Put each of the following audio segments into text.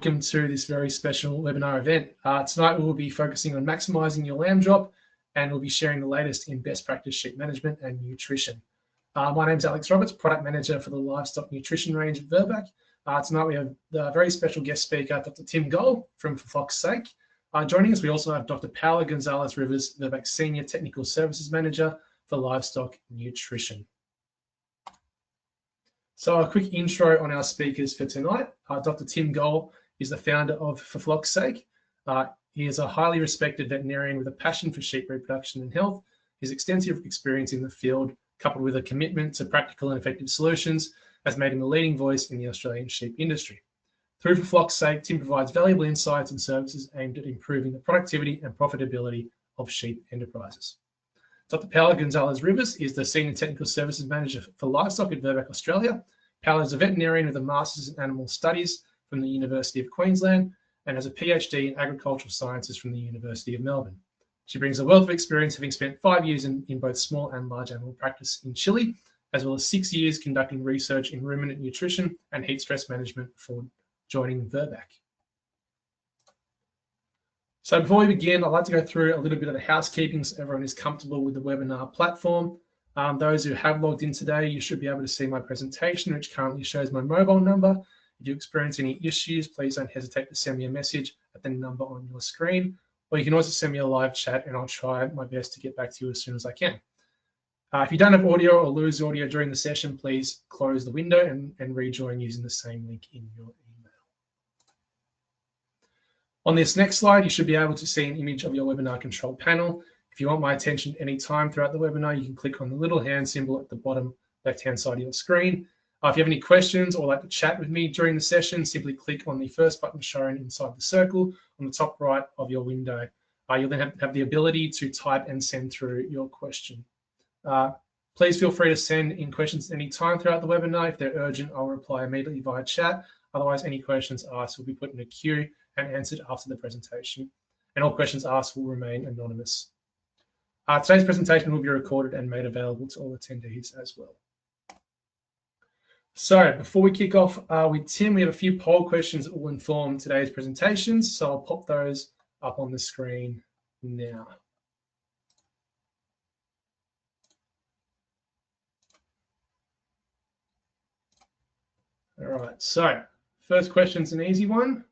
Welcome to this very special webinar event. Tonight we will be focusing on maximising your lamb drop, and we'll be sharing the latest in best practice sheep management and nutrition. My name is Alex Roberts, Product Manager for the Livestock Nutrition range at Virbac. Tonight we have the very special guest speaker, Dr. Tim Gole from For Flock's Sake. Joining us, we also have Dr. Paula Gonzalez-Rivers, Virbac Senior Technical Services Manager for Livestock Nutrition. So a quick intro on our speakers for tonight. Dr. Tim Gole is the founder of For Flock's Sake. He is a highly respected veterinarian with a passion for sheep reproduction and health. His extensive experience in the field, coupled with a commitment to practical and effective solutions, has made him a leading voice in the Australian sheep industry. Through For Flock's Sake, Tim provides valuable insights and services aimed at improving the productivity and profitability of sheep enterprises. Dr. Paula Gonzalez-Rivers is the Senior Technical Services Manager for Livestock at Virbac, Australia. Paula is a veterinarian with a Masters in Animal Studies from the University of Queensland and has a PhD in Agricultural Sciences from the University of Melbourne. She brings a wealth of experience, having spent 5 years in both small and large animal practice in Chile, as well as 6 years conducting research in ruminant nutrition and heat stress management before joining Virbac. So before we begin, I'd like to go through a little bit of the housekeeping so everyone is comfortable with the webinar platform. Those who have logged in today, you should be able to see my presentation, which currently shows my mobile number. If you experience any issues, please don't hesitate to send me a message at the number on your screen, or you can also send me a live chat and I'll try my best to get back to you as soon as I can. If you don't have audio or lose audio during the session, please close the window and rejoin using the same link in your email. On this next slide, you should be able to see an image of your webinar control panel. If you want my attention any time throughout the webinar, you can click on the little hand symbol at the bottom left-hand side of your screen. If you have any questions or like to chat with me during the session, simply click on the first button shown inside the circle on the top right of your window. You'll then have the ability to type and send through your question. Please feel free to send in questions any time throughout the webinar. If they're urgent, I'll reply immediately via chat. Otherwise, any questions asked will be put in a queue and answered after the presentation. And all questions asked will remain anonymous. Today's presentation will be recorded and made available to all attendees as well. So before we kick off with Tim, we have a few poll questions that will inform today's presentations. So I'll pop those up on the screen now. All right, so first question's an easy one.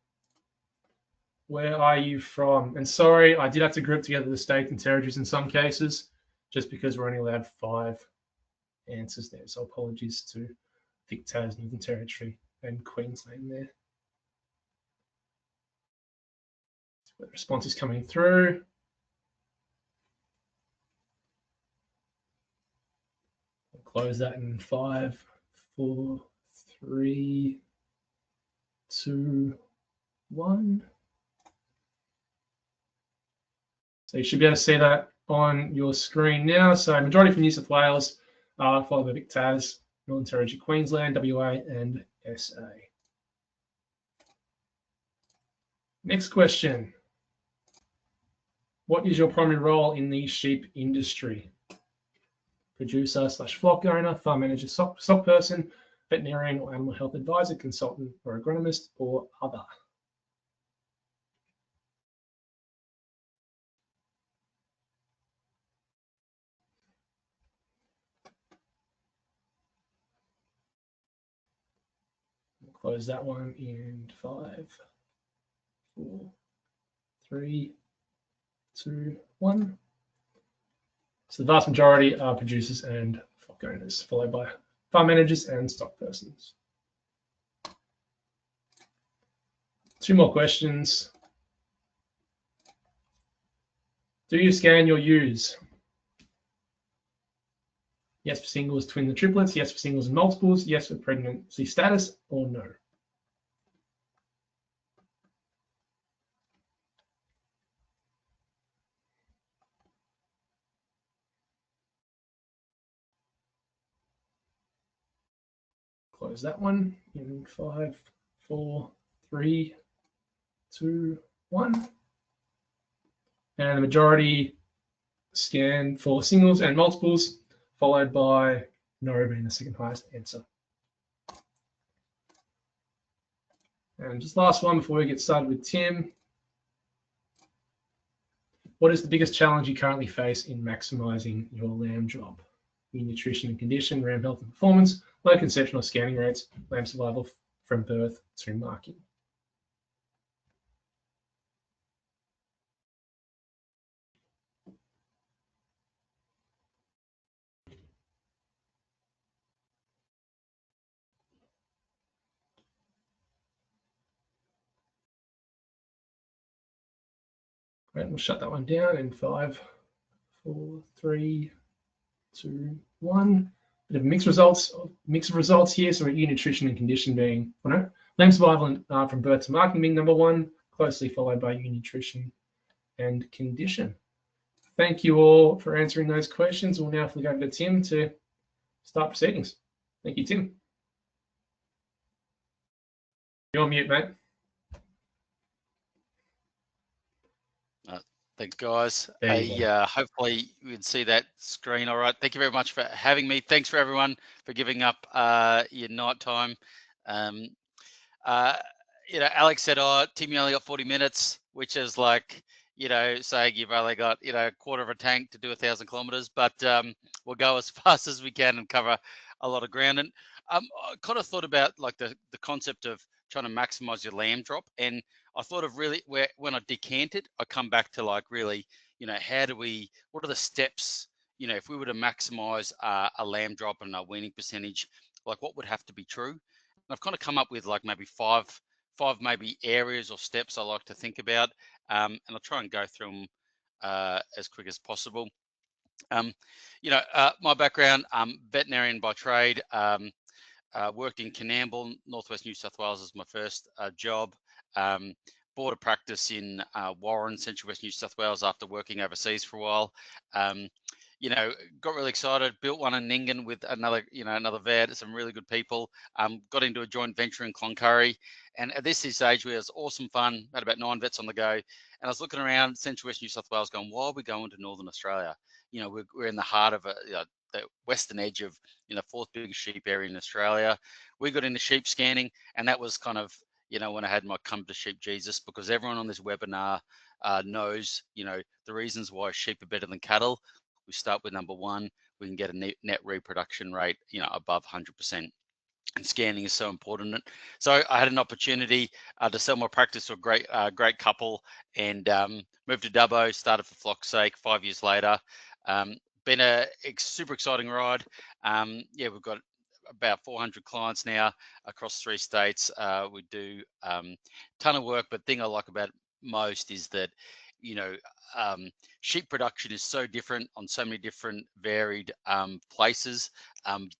Where are you from? And sorry, I did have to group together the states and territories in some cases, just because we're only allowed 5 answers there. So apologies to Victoria's Northern Territory and Queensland there. The response is coming through. I'll close that in 5, 4, 3, 2, 1. So you should be able to see that on your screen now. So majority from New South Wales, followed by Victoria, Northern Territory, Queensland, WA, and SA. Next question. What is your primary role in the sheep industry? Producer / flock owner, farm manager, stock person, veterinarian or animal health advisor, consultant or agronomist, or other? Close that one in 5, 4, 3, 2, 1. So the vast majority are producers and flock owners, followed by farm managers and stock persons. 2 more questions. Do you scan your ewes? Yes for singles, twins and triplets. Yes for singles and multiples. Yes for pregnancy status, or no? Close that one in 5, 4, 3, 2, 1. And the majority scan for singles and multiples, followed by no being the second highest answer. And just last one before we get started with Tim. What is the biggest challenge you currently face in maximising your lamb drop? Your nutrition and condition, ram health and performance, low conception or scanning rates, lamb survival from birth to marking. Right, we'll shut that one down in 5, 4, 3, 2, 1. Bit of mix of results here. So your nutrition and condition being, lamb survival from birth to marking being number 1, closely followed by your nutrition and condition. Thank you all for answering those questions. We'll now flick over to Tim to start proceedings. Thank you, Tim. You're on mute, mate. Thanks, guys. Hopefully you can see that screen all right. Thank you very much for having me. Thanks for everyone for giving up your night time. Alex said, Tim, you only got 40 minutes, which is like, saying you've only got, a quarter of a tank to do 1,000 kilometers, but we'll go as fast as we can and cover a lot of ground. And I kind of thought about like the concept of trying to maximize your lamb drop. And I thought of really when I decant it, I come back to like really, what are the steps, if we were to maximize a lamb drop and a weaning percentage, like what would have to be true? And I've kind of come up with like maybe five maybe areas or steps I like to think about, and I'll try and go through them as quick as possible. My background, veterinarian by trade, worked in Canamble, Northwest New South Wales as my first job. Bought a practice in Warren, Central West New South Wales after working overseas for a while. Got really excited, built one in Nyngan with another vet, some really good people. Got into a joint venture in Cloncurry. And at this stage, it was awesome fun. Had about 9 vets on the go. And I was looking around Central West New South Wales going, why are we going to Northern Australia? We're in the heart of the western edge of, 4th biggest sheep area in Australia. We got into sheep scanning, and that was kind of, when I had my come to sheep Jesus, because everyone on this webinar knows, the reasons why sheep are better than cattle. We start with number 1, we can get a net reproduction rate, above 100%. And scanning is so important. So I had an opportunity to sell my practice to a great couple, and moved to Dubbo, started for Flock's Sake 5 years later. Been a super exciting ride. We've got about 400 clients now across 3 states. We do ton of work, but the thing I like about most is that, sheep production is so different on so many different varied places,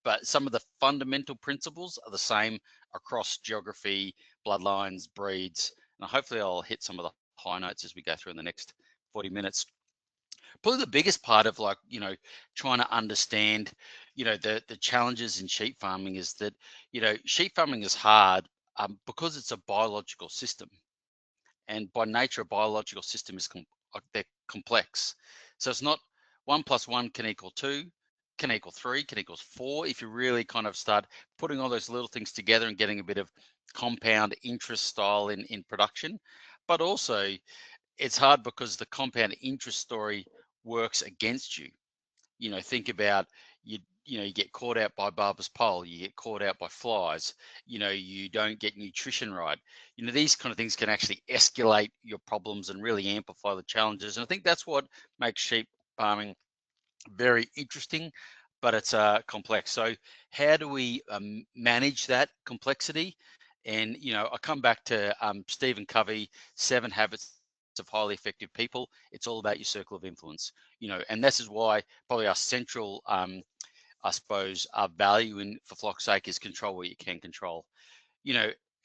but some of the fundamental principles are the same across geography, bloodlines, breeds, and hopefully I'll hit some of the high notes as we go through in the next 40 minutes. Probably the biggest part of trying to understand, the challenges in sheep farming is that, sheep farming is hard because it's a biological system. And by nature, a biological system is they're complex. So it's not 1 + 1 can equal 2, can equal 3, can equal 4. If you really kind of start putting all those little things together and getting a bit of compound interest style in production, but also it's hard because the compound interest story works against you. Think about you get caught out by barber's pole, you get caught out by flies, you don't get nutrition right. These kind of things can actually escalate your problems and really amplify the challenges. And I think that's what makes sheep farming very interesting, but it's complex. So how do we manage that complexity? And, I come back to Stephen Covey, 7 Habits of Highly Effective People. It's all about your circle of influence, and this is why probably our central, I suppose, our value for Flock's Sake is control what you can control,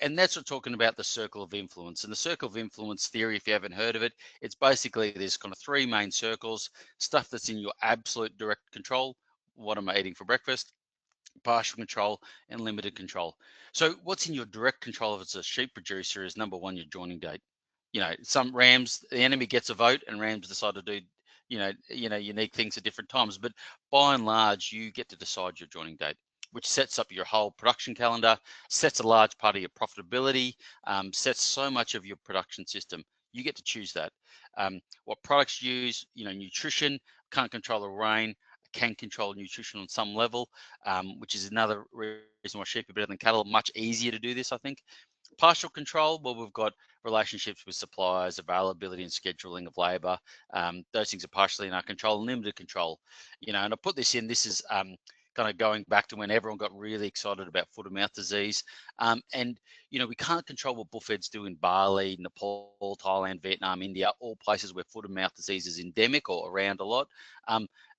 and that's what talking about the circle of influence. And the circle of influence theory, if you haven't heard of it, it's basically there's kind of 3 main circles: stuff that's in your absolute direct control. What am I eating for breakfast? Partial control and limited control. So what's in your direct control if it's a sheep producer is number 1, your joining date. Some rams, the enemy gets a vote and rams decide to do, unique things at different times. But by and large, you get to decide your joining date. which sets up your whole production calendar, sets a large part of your profitability, sets so much of your production system. You get to choose that. What products you use, nutrition, can't control the rain, can control nutrition on some level, which is another reason why sheep are better than cattle. Much easier to do this, I think. Partial control, well, we've got relationships with suppliers, availability and scheduling of labour. Those things are partially in our control. Limited control, and I put this in. This is kind of going back to when everyone got really excited about foot and mouth disease. And we can't control what bullfeds do in Bali, Nepal, Thailand, Vietnam, India, all places where foot and mouth disease is endemic or around a lot.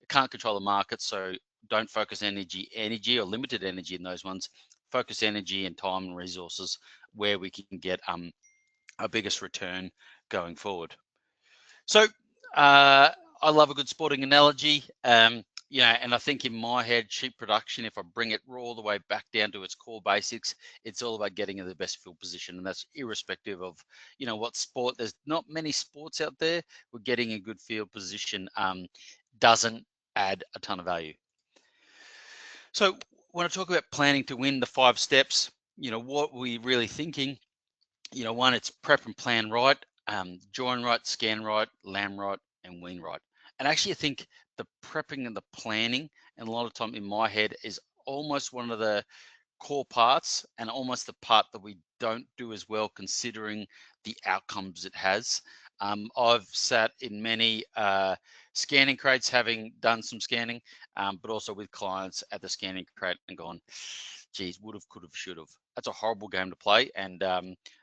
Can't control the market, so don't focus energy or limited energy in those ones. Focus energy and time and resources where we can get our biggest return going forward. So I love a good sporting analogy. And I think in my head, sheep production, if I bring it all the way back down to its core basics, it's all about getting in the best field position. And that's irrespective of, what sport. There's not many sports out there where getting a good field position doesn't add a ton of value. So when I talk about planning to win, the 5 steps, what we're really thinking, one, it's prep and plan right, join right, scan right, lamb right, and wean right. And actually, I think the prepping and the planning, and a lot of time in my head, is almost one of the core parts and almost the part that we don't do as well, considering the outcomes it has. I've sat in many scanning crates, having done some scanning, but also with clients at the scanning crate and gone, geez, would have, could have, should have. That's a horrible game to play. And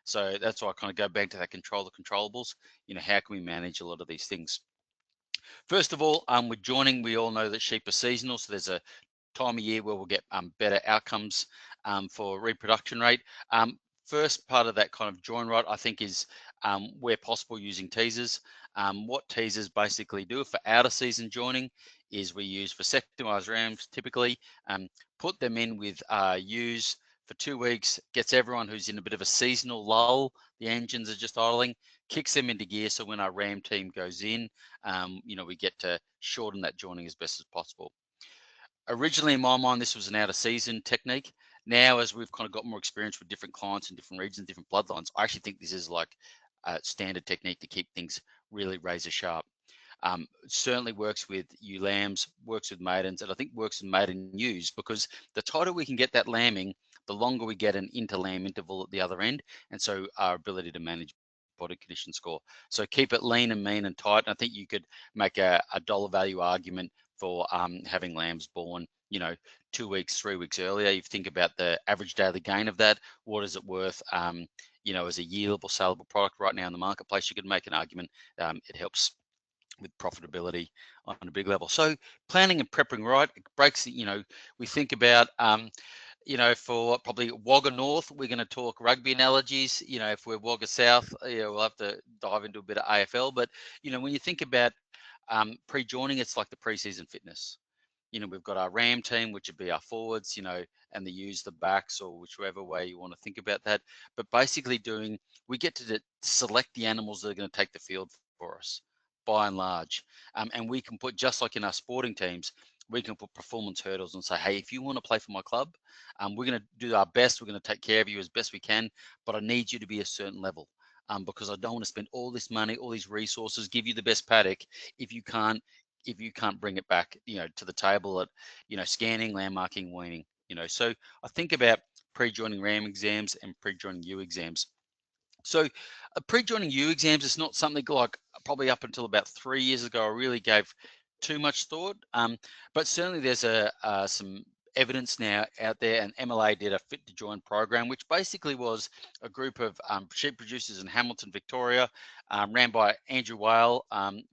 so that's why I kind of go back to that control the controllables. How can we manage a lot of these things? First of all, with joining, we all know that sheep are seasonal. So there's a time of year where we'll get better outcomes for reproduction rate. First part of that kind of join right, I think, is where possible using teasers. What teasers basically do for out of season joining is we use vasectomized rams typically, put them in with ewes for 2 weeks, gets everyone who's in a bit of a seasonal lull, the engines are just idling, kicks them into gear. So when our ram team goes in, we get to shorten that joining as best as possible. Originally, in my mind, this was an out of season technique. Now, as we've kind of got more experience with different clients in different regions, different bloodlines, I actually think this is like a standard technique to keep things really razor sharp. It certainly works with ewe lambs, works with maidens, and I think works with maiden ewes, because the tighter we can get that lambing, the longer we get an inter-lamb interval at the other end, and so our ability to manage body condition score. So keep it lean and mean and tight. And I think you could make a dollar value argument for having lambs born, 2 weeks, 3 weeks earlier. You think about the average daily gain of that. What is it worth? As a yieldable, saleable product right now in the marketplace, you could make an argument. It helps with profitability on a big level. So planning and prepping right, it breaks, we think about, for probably Wagga North, we're going to talk rugby analogies. If we're Wagga South, we'll have to dive into a bit of AFL. But, when you think about pre-joining, it's like the pre-season fitness. We've got our ram team, which would be our forwards, and they use the backs, or whichever way you want to think about that. But basically we get to select the animals that are going to take the field for us, by and large. And we can put, just like in our sporting teams, we can put performance hurdles and say, hey, if you want to play for my club, we're going to do our best. We're going to take care of you as best we can, but I need you to be a certain level. Because I don't want to spend all this money, all these resources, give you the best paddock if you can't bring it back, to the table at, scanning, landmarking, weaning, So I think about pre-joining ram exams and pre-joining ewe exams. So pre-joining ewe exams is not something like probably up until about 3 years ago I really gave too much thought. But certainly there's some evidence now out there, and MLA did a Fit to Join program, which basically was a group of sheep producers in Hamilton, Victoria, ran by Andrew Whale,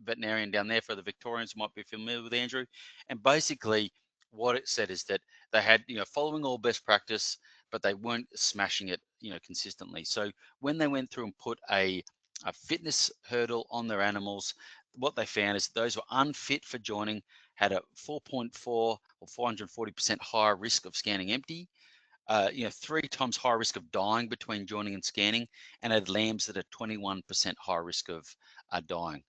veterinarian down there, for the Victorians who might be familiar with Andrew. And basically what it said is that they had, following all best practice, but they weren't smashing it, consistently. So when they went through and put a fitness hurdle on their animals, what they found is that those who were unfit for joining had a 4.4 or 440% higher risk of scanning empty, 3 times higher risk of dying between joining and scanning, and had lambs that are 21% higher risk of dying.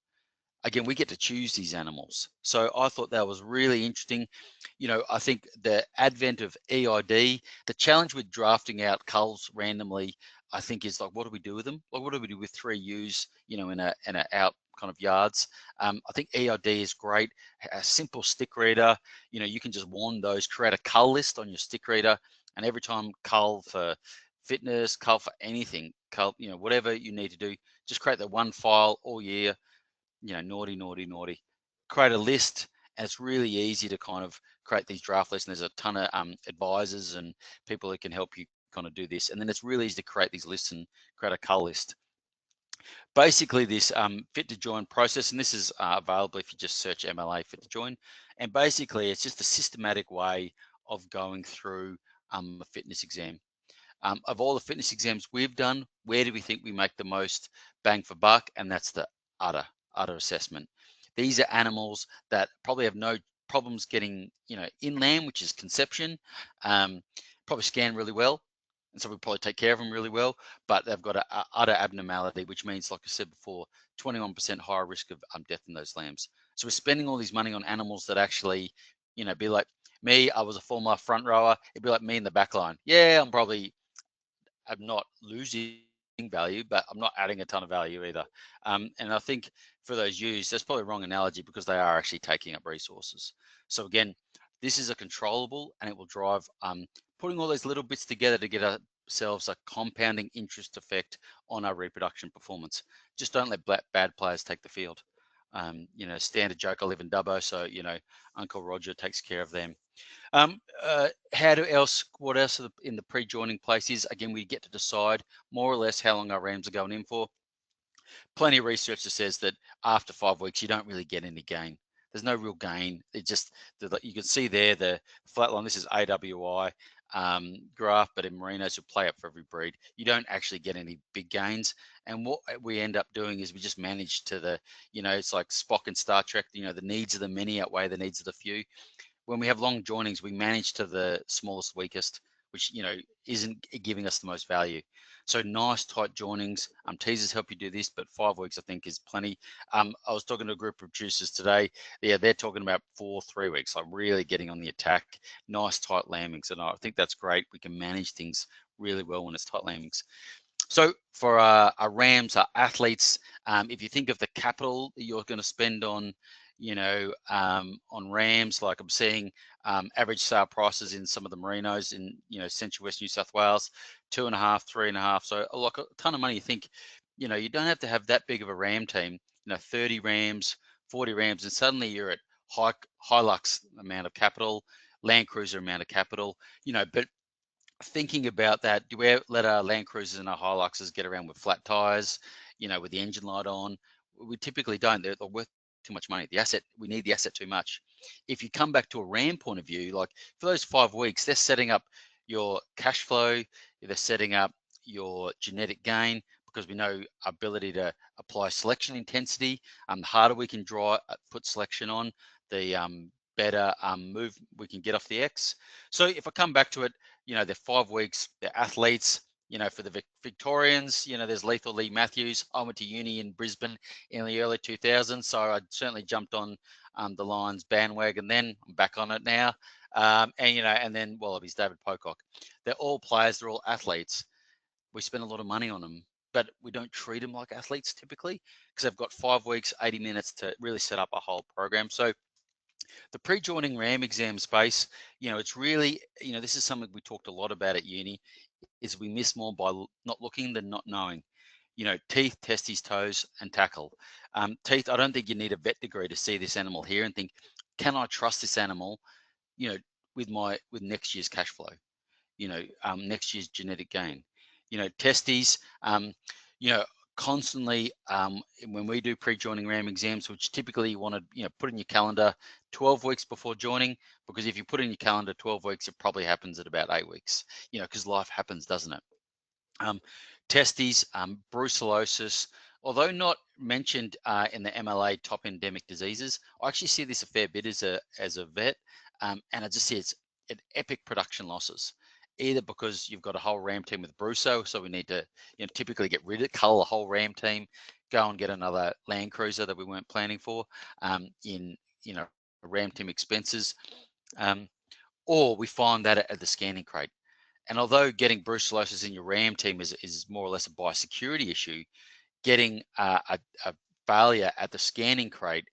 again, we get to choose these animals. So I thought that was really interesting. I think the advent of EID, the challenge with drafting out culls randomly, I think is like, what do we do with them? Like, what do we do with 3 ewes, in a out kind of yards? I think EID is great. A simple stick reader, you can just warn those, create a cull list on your stick reader, and every time cull for fitness, cull for anything, cull, whatever you need to do, just create the one file all year. Naughty, naughty, naughty. Create a list, and it's really easy to kind of create these draft lists. And there's a ton of advisors and people who can help you kind of do this. And then it's really easy to create these lists and create a cull list. Basically, this fit to join process, and this is available if you just search MLA fit to join. And basically, it's just a systematic way of going through a fitness exam. Of all the fitness exams we've done, where do we think we make the most bang for buck? And that's the udder assessment. These are animals that probably have no problems getting, in lamb, which is conception, probably scan really well. And so we probably take care of them really well, but they've got a udder abnormality, which means, like I said before, 21% higher risk of death in those lambs. So we're spending all this money on animals that actually, be like me. I was a former front rower. It'd be like me in the back line. Yeah, I'm not losing value, but I'm not adding a ton of value either. And I think for those ewes, that's probably a wrong analogy because they are actually taking up resources. So again, this is a controllable, and it will drive putting all those little bits together to get ourselves a compounding interest effect on our reproduction performance. Just don't let bad players take the field. Standard joke, I live in Dubbo, so, Uncle Roger takes care of them. What else in the pre-joining places? Again, we get to decide more or less how long our rams are going in for. Plenty of research that says that after 5 weeks, you don't really get any gain. There's no real gain. It just, you can see there the flat line. This is AWI graph, but in merinos will play up for every breed. You don't actually get any big gains. And what we end up doing is we just manage to it's like Spock and Star Trek, the needs of the many outweigh the needs of the few. When we have long joinings, we manage to the smallest, weakest, which isn't giving us the most value. So nice tight joinings. Teasers help you do this, but 5 weeks I think is plenty. I was talking to a group of producers today. Yeah, they're talking about 3 weeks. Like really getting on the attack. Nice tight lambings, and I think that's great. We can manage things really well when it's tight lambings. So for our rams, our athletes, if you think of the capital that you're going to spend on, on rams, like I'm seeing average sale prices in some of the merinos in, central west New South Wales, 2.5, 3.5. So like a ton of money. You think, you don't have to have that big of a ram team, 30 rams, 40 rams, and suddenly you're at Hilux amount of capital, Land Cruiser amount of capital, but thinking about that, do we let our Land Cruisers and our Hiluxes get around with flat tires, with the engine light on? We typically don't. They're worth too much money. We need the asset too much. If you come back to a RAM point of view, like for those 5 weeks, they're setting up your cash flow, they're setting up your genetic gain, because we know our ability to apply selection intensity. The harder we can put selection on, the better move we can get off the X. So if I come back to it, they're 5 weeks, they're athletes. For the Victorians, there's Lethal Lee Matthews. I went to uni in Brisbane in the early 2000s, so I certainly jumped on the Lions bandwagon then. I'm back on it now. And then Wallabies, David Pocock. They're all players, they're all athletes. We spend a lot of money on them, but we don't treat them like athletes typically, because they've got 5 weeks, 80 minutes to really set up a whole program. So the pre-joining RAM exam space, it's really, this is something we talked a lot about at uni, is we miss more by not looking than not knowing. Teeth, testes, toes, and tackle. Teeth, I don't think you need a vet degree to see this animal here and think, can I trust this animal, with next year's cash flow, next year's genetic gain. Testes, constantly, when we do pre-joining RAM exams, which typically you want to put in your calendar 12 weeks before joining, because if you put in your calendar 12 weeks, it probably happens at about 8 weeks, because life happens, doesn't it? Testes, brucellosis, although not mentioned in the MLA top endemic diseases, I actually see this a fair bit as a vet, and I just see it's epic production losses, either because you've got a whole ram team with bruco, so we need to typically get rid of, cull the whole ram team, go and get another Land Cruiser that we weren't planning for in ram team expenses, or we find that at the scanning crate. And although getting brucellosis in your ram team is more or less a biosecurity issue, getting a failure at the scanning crate,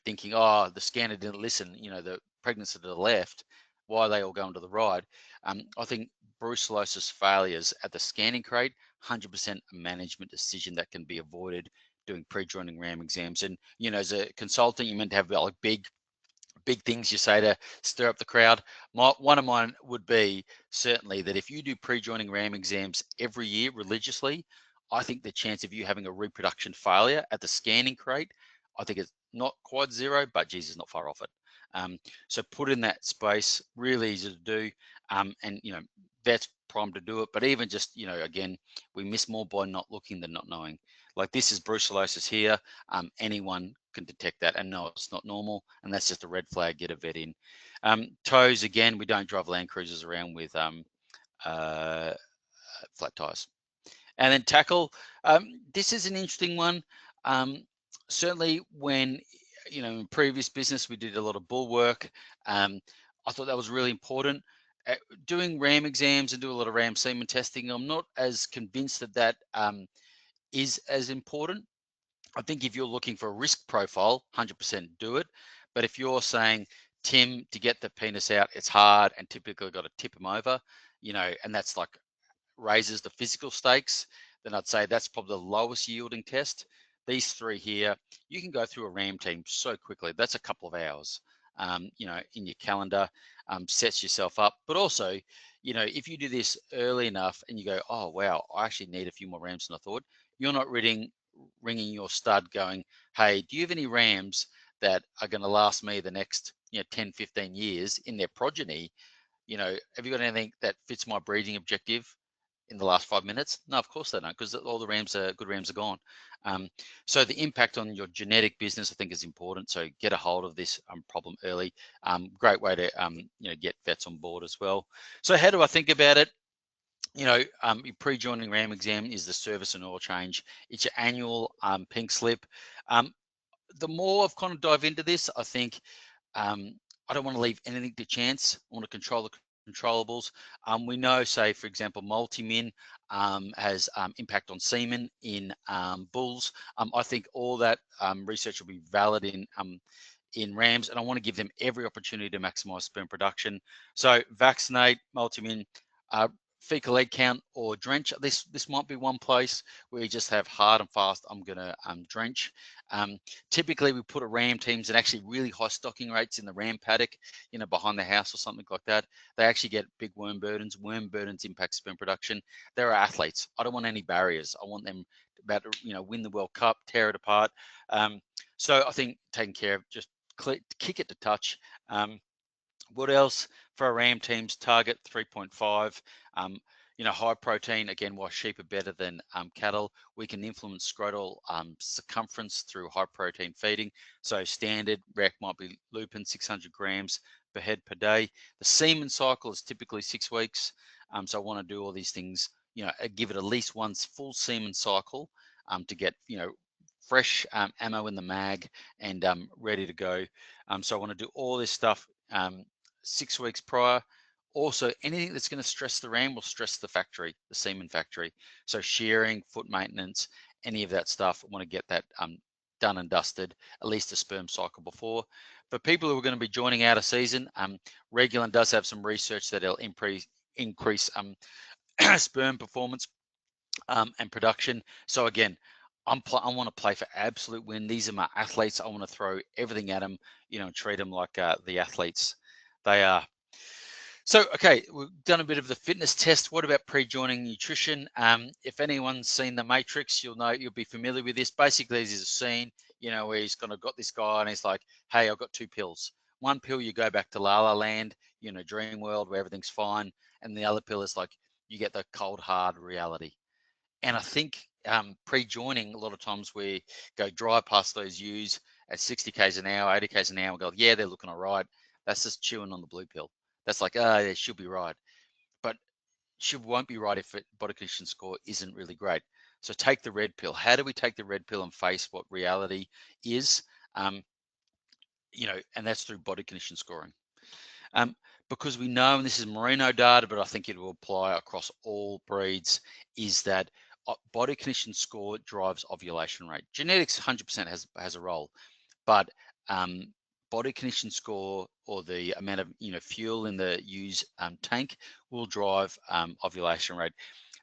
thinking, oh, the scanner didn't listen, the pregnancy to the left, why are they all going to the right? I think brucellosis failures at the scanning crate, 100% a management decision that can be avoided doing pre-joining ram exams. And, as a consultant, you're meant to have like big things you say to stir up the crowd. One of mine would be certainly that if you do pre-joining ram exams every year religiously, I think the chance of you having a reproduction failure at the scanning crate, I think it's not quite zero, but geez, it's not far off it. So put in that space, really easy to do, and vets primed to do it. But even just again, we miss more by not looking than not knowing. Like this is brucellosis here. Anyone can detect that and know it's not normal, and that's just a red flag. Get a vet in. Toes, again, we don't drive Land Cruisers around with flat tires. And then tackle, this is an interesting one. Certainly when, in previous business, we did a lot of bull work. I thought that was really important. Doing ram exams and do a lot of ram semen testing, I'm not as convinced that is as important. I think if you're looking for a risk profile, 100% do it. But if you're saying, Tim, to get the penis out, it's hard and typically got to tip them over, and that's like raises the physical stakes, then I'd say that's probably the lowest yielding test. These three here, you can go through a ram team so quickly. That's a couple of hours, in your calendar, sets yourself up. But also, if you do this early enough and you go, oh, wow, I actually need a few more rams than I thought, you're not ringing your stud going, hey, do you have any rams that are going to last me the next 10, 15 years in their progeny? Have you got anything that fits my breeding objective in the last 5 minutes? No, of course they don't, because all the good rams are gone. So the impact on your genetic business, I think, is important. So get a hold of this problem early. Great way to get vets on board as well. So how do I think about it? Your pre-joining ram exam is the service and oil change. It's your annual pink slip. The more I've kind of dive into this, I think I don't want to leave anything to chance. I want to control the controllables. We know, say, for example, multi-min has impact on semen in bulls. I think all that research will be valid in rams, and I want to give them every opportunity to maximize sperm production. So vaccinate, multi-min, fecal egg count, or drench. This might be one place where you just have hard and fast, I'm going to drench. Typically, we put a ram teams and actually really high stocking rates in the ram paddock, behind the house or something like that. They actually get big worm burdens. Worm burdens impact sperm production. They're athletes. I don't want any barriers. I want them about to, win the World Cup, tear it apart. So I think taking care of, just kick it to touch. What else for our ram teams? Target 3.5. High protein. Again, why sheep are better than cattle. We can influence scrotal circumference through high protein feeding. So standard rec might be lupin 600 grams per head per day. The semen cycle is typically 6 weeks. So I want to do all these things. Give it at least one full semen cycle to get fresh ammo in the mag and ready to go. So I want to do all this stuff 6 weeks prior. Also, anything that's going to stress the ram will stress the factory, the semen factory. So shearing, foot maintenance, any of that stuff, I want to get that done and dusted, at least a sperm cycle before. For people who are going to be joining out a season, Regulon does have some research that it'll increase sperm performance and production. So again, I want to play for absolute win. These are my athletes. I want to throw everything at them, and treat them like the athletes they are. So, okay, we've done a bit of the fitness test. What about pre-joining nutrition? If anyone's seen The Matrix, you'll be familiar with this. Basically, there's a scene, where he's got this guy and he's like, hey, I've got 2 pills. One pill, you go back to La La Land, dream world where everything's fine. And the other pill is like, you get the cold, hard reality. And I think pre-joining, a lot of times we go drive past those ewes at 60 k's an hour, 80 k's an hour, and go, yeah, they're looking all right. That's just chewing on the blue pill. That's like, they should be right. But won't be right if body condition score isn't really great. So take the red pill. How do we take the red pill and face what reality is? And that's through body condition scoring. Because we know, and this is merino data, but I think it will apply across all breeds, is that body condition score drives ovulation rate. Genetics 100% has a role, but body condition score, or the amount of fuel in the ewes tank, will drive ovulation rate.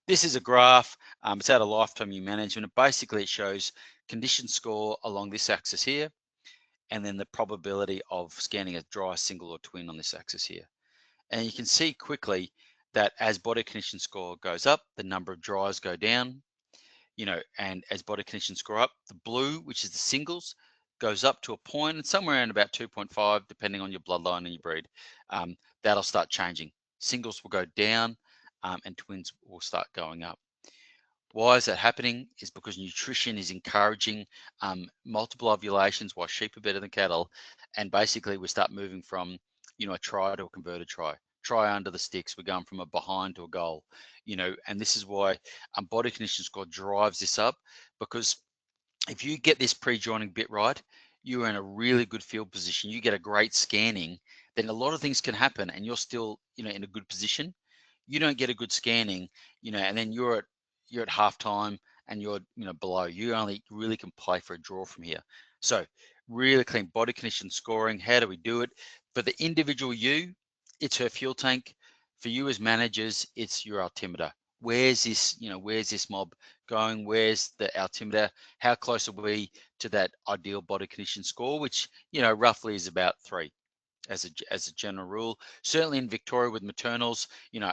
This is a graph. It's out of lifetime ewe management. Basically, it shows condition score along this axis here, and then the probability of scanning a dry, single, or twin on this axis here. And you can see quickly that as body condition score goes up, the number of dries go down, and as body conditions score up, the blue, which is the singles, goes up to a point, and somewhere around about 2.5, depending on your bloodline and your breed. That'll start changing. Singles will go down, and twins will start going up. Why is that happening? Is because nutrition is encouraging multiple ovulations, while sheep are better than cattle. And basically we start moving from, a try to a converted try under the sticks. We're going from a behind to a goal, and this is why body condition score drives this up, because if you get this pre-joining bit right, you are in a really good field position. You get a great scanning, then a lot of things can happen and you're still, in a good position. You don't get a good scanning, and then you're at halftime and you're, below. You only really can play for a draw from here. So really clean body condition scoring. How do we do it? For the individual ewe, it's her fuel tank. For you as managers, it's your altimeter. Where's this mob going? Where's the altimeter? How close are we to that ideal body condition score, which, roughly is about 3 as a general rule. Certainly in Victoria with maternals,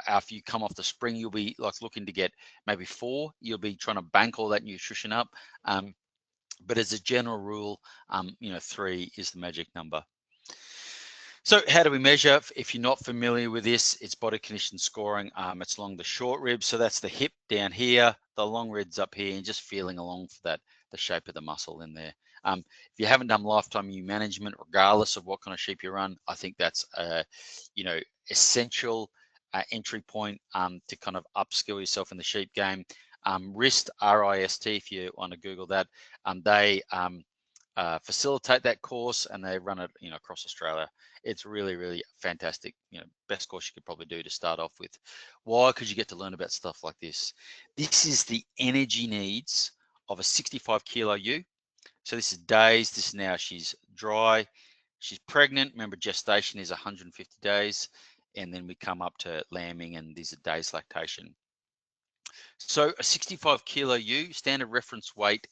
after you come off the spring, you'll be like looking to get maybe 4. You'll be trying to bank all that nutrition up. But as a general rule, 3 is the magic number. So how do we measure? If you're not familiar with this, it's body condition scoring. It's along the short ribs. So that's the hip down here, the long ribs up here, and just feeling along for that, the shape of the muscle in there. If you haven't done lifetime ewe management, regardless of what kind of sheep you run, I think that's essential entry point to kind of upskill yourself in the sheep game. RIST, R-I-S-T, if you want to Google that, they facilitate that course, and they run it across Australia. It's really, really fantastic. Best course you could probably do to start off with. Why? Because you get to learn about stuff like this. This is the energy needs of a 65 kilo ewe. So this is days. This is now she's dry, she's pregnant. Remember, gestation is 150 days, and then we come up to lambing, and these are days lactation. So a 65 kilo ewe, standard reference weight,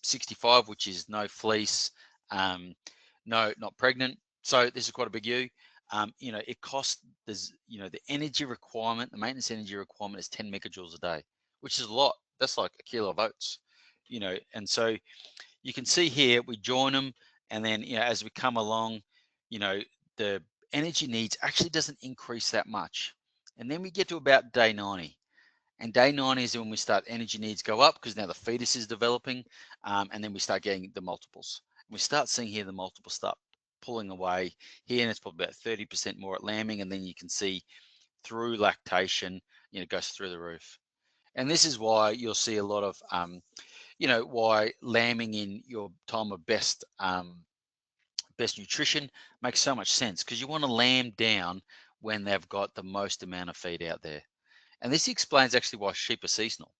65, which is no fleece, not pregnant. So this is quite a big ewe. It costs, the energy requirement, the maintenance energy requirement is 10 megajoules a day, which is a lot. That's like a kilo of oats, and so you can see here, we join them, and then, as we come along, the energy needs actually doesn't increase that much. And then we get to about day 90. And day 90 is when we start energy needs go up, because now the fetus is developing, and then we start getting the multiples. We start seeing here the multiples start pulling away here, and it's probably about 30% more at lambing, and then you can see through lactation, it goes through the roof. And this is why you'll see a lot of, why lambing in your time of best nutrition makes so much sense, because you want to lamb down when they've got the most amount of feed out there. And this explains actually why sheep are seasonal,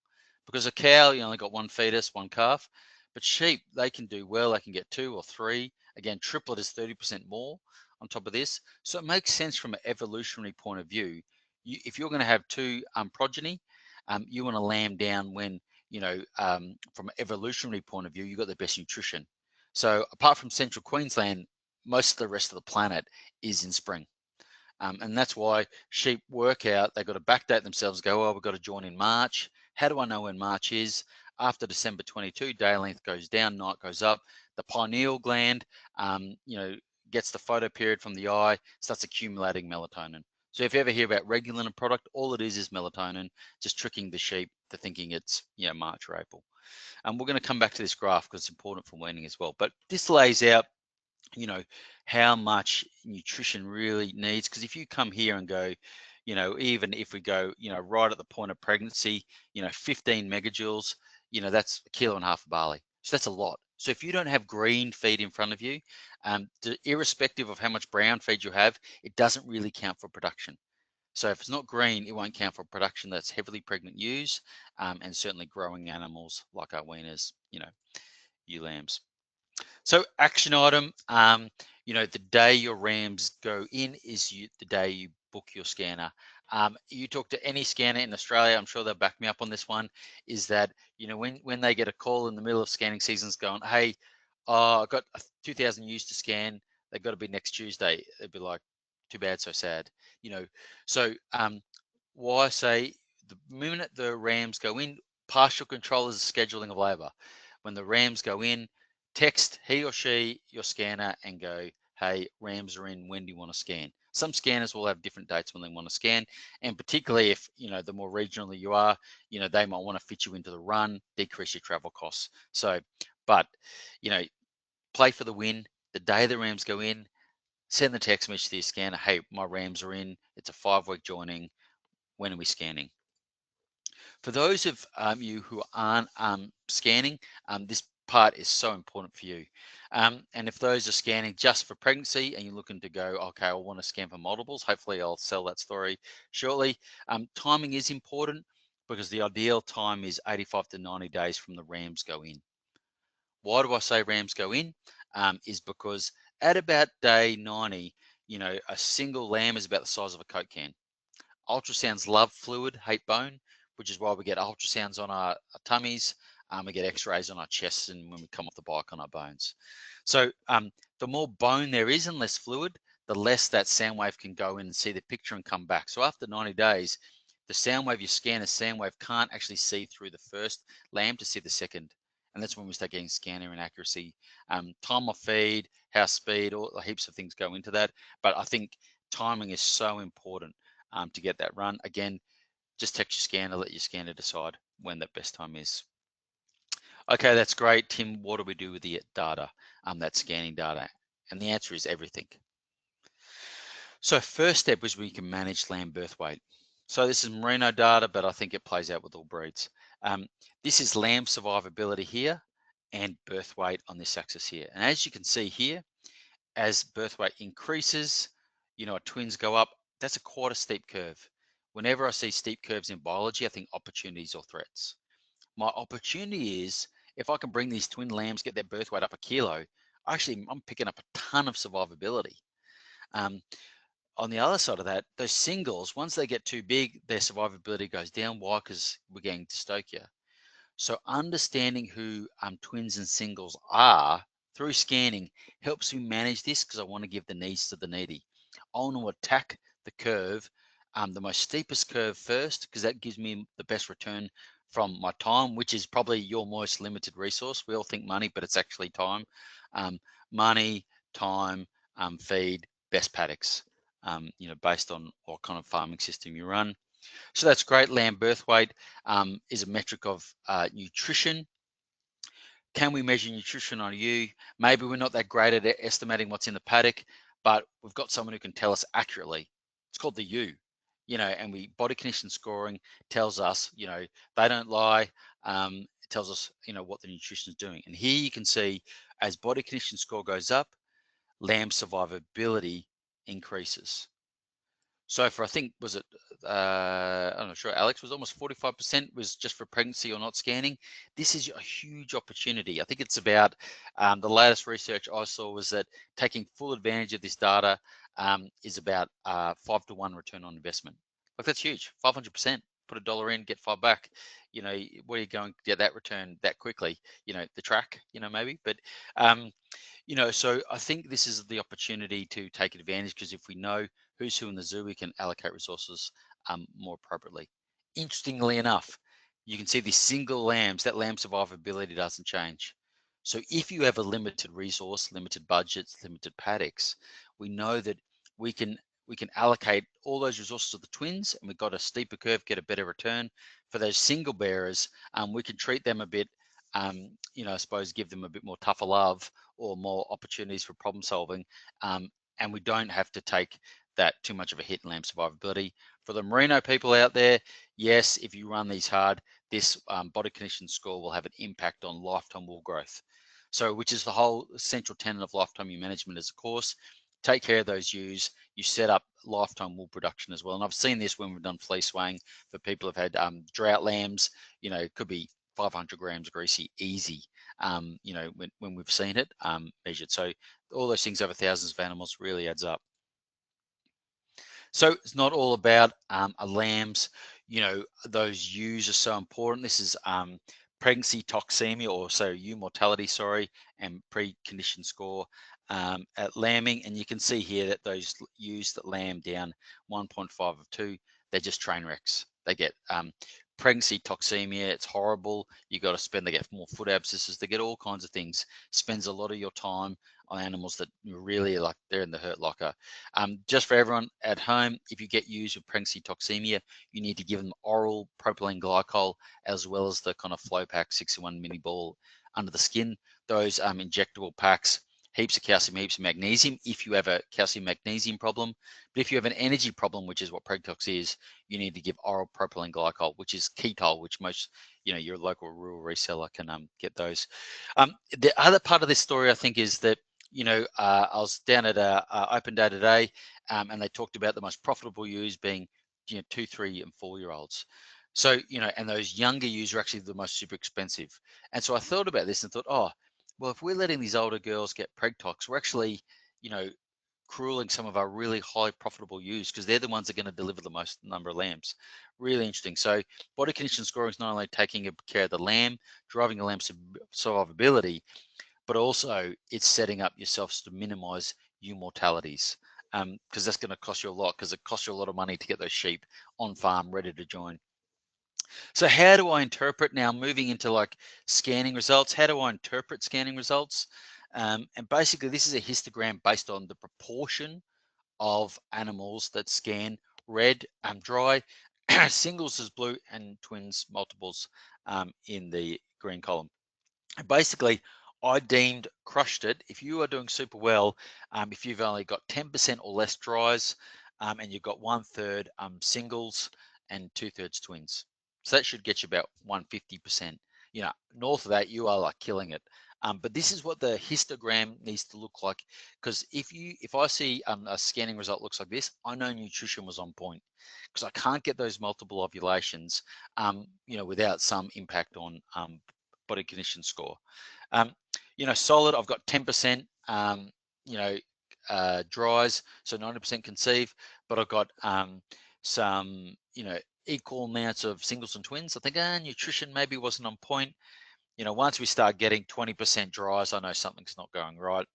because a cow, you only got one fetus, one calf, but sheep, they can do well. They can get 2 or 3. Again, triplet is 30% more on top of this. So it makes sense from an evolutionary point of view. If you're going to have 2 progeny, you want to lamb down when, from an evolutionary point of view, you've got the best nutrition. So apart from central Queensland, most of the rest of the planet is in spring. And that's why sheep work out. They've got to backdate themselves, go, we've got to join in March. How do I know when March is? After December 22, day length goes down, night goes up. The pineal gland, gets the photoperiod from the eye, starts accumulating melatonin. So if you ever hear about Regulin product, all it is melatonin, just tricking the sheep to thinking it's, March or April. And we're going to come back to this graph because it's important for weaning as well. But this lays out, how much nutrition really needs. Because if you come here and go, You know, even if we go, you know, right at the point of pregnancy, you know, 15 megajoules, you know, that's 1.5 kilos of barley. So that's a lot. So if you don't have green feed in front of you, irrespective of how much brown feed you have, it doesn't really count for production. So if it's not green, it won't count for production that's heavily pregnant ewes, and certainly growing animals like our weaners, you know, ewe lambs. So action item, you know, the day your rams go in is the day you book your scanner. You talk to any scanner in Australia, I'm sure they'll back me up on this one, is that, you know, when they get a call in the middle of scanning seasons going, hey, I've got 2,000 ewes to scan, they've got to be next Tuesday. They'd be like, too bad, so sad, you know. So why I say the minute the rams go in, partial control is the scheduling of labour. When the rams go in, text he or she your scanner and go, hey, rams are in, when do you want to scan? Some scanners will have different dates when they want to scan, and particularly if, you know, the more regionally you are, you know, they might want to fit you into the run, decrease your travel costs. So, but, you know, play for the win. The day the rams go in, send the text message to your scanner, hey, my rams are in, it's a 5-week joining, when are we scanning? For those of you who aren't scanning, this part is so important for you. And if those are scanning just for pregnancy and you're looking to go, okay, I want to scan for multiples, hopefully I'll sell that story shortly. Timing is important because the ideal time is 85 to 90 days from the rams go in. Why do I say rams go in? Is because at about day 90, you know, a single lamb is about the size of a Coke can. Ultrasounds love fluid, hate bone, which is why we get ultrasounds on our tummies. We get x-rays on our chests and when we come off the bike on our bones. So the more bone there is and less fluid, the less that sound wave can go in and see the picture and come back. So after 90 days, the sound wave you scan, a sound wave can't actually see through the first lamb to see the second. And that's when we start getting scanner inaccuracy. Time of feed, house speed, all heaps of things go into that. But I think timing is so important to get that run. Again, just text your scanner, let your scanner decide when the best time is. Okay, that's great. Tim, what do we do with the data, that scanning data? And the answer is everything. So first step is we can manage lamb birth weight. So this is merino data, but I think it plays out with all breeds. This is lamb survivability here and birth weight on this axis here. And as you can see here, as birth weight increases, you know, twins go up, that's quite a steep curve. Whenever I see steep curves in biology, I think opportunities or threats. My opportunity is if I can bring these twin lambs, get their birth weight up 1 kilo, actually I'm picking up a ton of survivability. On the other side of that, those singles, once they get too big, their survivability goes down. Why? Because we're getting dystocia. So understanding who twins and singles are through scanning helps me manage this because I want to give the needs to the needy. I want to attack the curve, the most steepest curve first, because that gives me the best return from my time, which is probably your most limited resource. We all think money, but it's actually time. Money, time, feed, best paddocks, you know, based on what kind of farming system you run. So that's great. Lamb birth weight is a metric of nutrition. Can we measure nutrition on you? Maybe we're not that great at estimating what's in the paddock, but we've got someone who can tell us accurately. It's called the U, you know, and body condition scoring tells us, you know, they don't lie. It tells us, you know, what the nutrition is doing. And here you can see as body condition score goes up, lamb survivability increases. So for, I think, was it, I'm not sure, Alex, was almost 45% was just for pregnancy or not scanning. This is a huge opportunity. I think it's about, the latest research I saw was that taking full advantage of this data is about 5-to-1 return on investment. Like that's huge, 500%. Put $1 in, get 5 back. You know, where are you going to get that return that quickly? You know, the track, you know, maybe. But you know, so I think this is the opportunity to take advantage because if we know who's who in the zoo, we can allocate resources more appropriately. Interestingly enough, you can see these single lambs, that lamb survivability doesn't change. So if you have a limited resource, limited budgets, limited paddocks, we know that we can allocate all those resources to the twins and we've got a steeper curve, get a better return. For those single bearers, we can treat them a bit, you know, I suppose give them a bit more tougher love or more opportunities for problem solving. And we don't have to take that too much of a hit in lamb survivability. For the merino people out there, yes, if you run these hard, this body condition score will have an impact on lifetime wool growth. So, which is the whole central tenet of lifetime ewe management is, of course, take care of those ewes, you set up lifetime wool production as well. And I've seen this when we've done fleece weighing for people who've had drought lambs, it could be 500 grams greasy, easy, when we've seen it measured. So all those things over thousands of animals really adds up. So it's not all about a lamb's, those ewes are so important. This is pregnancy toxemia, or so ewe mortality, sorry, and pre-condition score at lambing. And you can see here that those ewes that lamb down 1.5 of 2, they're just train wrecks. They get pregnancy toxemia, it's horrible. You got to spend, they get more foot abscesses, they get all kinds of things. Spends a lot of your time on animals that really like they're in the hurt locker. Just for everyone at home, if you get ewes with pregnancy toxemia, you need to give them oral propylene glycol as well as the kind of flow pack 6-in-1 mini ball under the skin. Those injectable packs, heaps of calcium, heaps of magnesium if you have a calcium magnesium problem. But if you have an energy problem, which is what Pregtox is, you need to give oral propylene glycol, which is ketol, which most, your local rural reseller can get those. The other part of this story, I think, is that, I was down at a open day today, and they talked about the most profitable ewes being, 2, 3, and 4-year-olds. So, and those younger ewes are actually the most super expensive. And so I thought about this and thought, well, if we're letting these older girls get Pregtox, we're actually, crueling some of our really high profitable ewes because they're the ones that are going to deliver the most number of lambs. Really interesting. So body condition scoring is not only taking care of the lamb, driving the lamb's survivability, but also it's setting up yourselves to minimize ewe mortalities, because that's going to cost you a lot, because it costs you a lot of money to get those sheep on farm ready to join. So how do I interpret now, moving into like scanning results? How do I interpret scanning results? And basically this is a histogram based on the proportion of animals that scan red, dry, singles is blue, and twins, multiples in the green column. And basically, I deemed crushed it. If you are doing super well, if you've only got 10% or less dries, and you've got 1/3 singles and 2/3 twins. So that should get you about 150%. North of that, you are like killing it. But this is what the histogram needs to look like, because if I see a scanning result looks like this, I know nutrition was on point, because I can't get those multiple ovulations, without some impact on body condition score. Solid, I've got 10%, dries, so 90% conceive, but I've got some, equal amounts of singles and twins. I think nutrition maybe wasn't on point. Once we start getting 20% dries, I know something's not going right.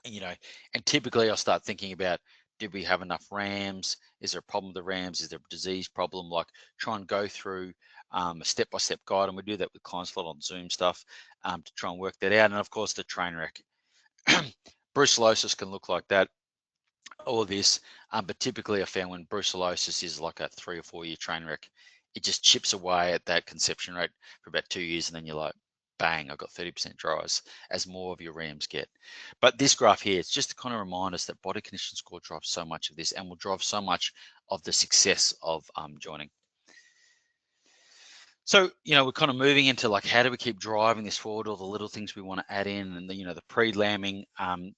And typically I'll start thinking about, did we have enough rams? Is there a problem with the rams? Is there a disease problem? Like, try and go through a step-by-step guide, and we do that with clients a lot on Zoom stuff, to try and work that out. And of course the train wreck. Brucellosis can look like that, all of this, but typically I found when brucellosis is like a 3 or 4 year train wreck, it just chips away at that conception rate for about 2 years, and then you're like, bang, I've got 30% dries as more of your rams get. But this graph here, it's just to kind of remind us that body condition score drives so much of this and will drive so much of the success of joining. So, we're kind of moving into like, how do we keep driving this forward, all the little things we want to add in, and the pre-lambing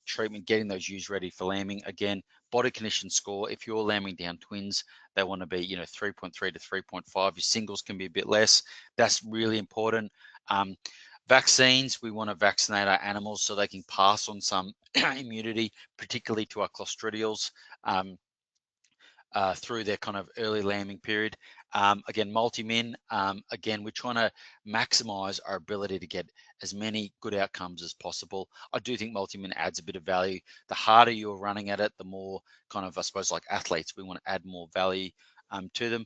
treatment, getting those ewes ready for lambing. Again, body condition score, if you're lambing down twins, they want to be, 3.3 to 3.5. Your singles can be a bit less. That's really important. Vaccines, we want to vaccinate our animals so they can pass on some immunity, particularly to our clostridials, through their kind of early lambing period. Again, multi-min, again, we're trying to maximize our ability to get as many good outcomes as possible. I do think multi-min adds a bit of value. The harder you're running at it, the more kind of, I suppose, like athletes, we want to add more value to them.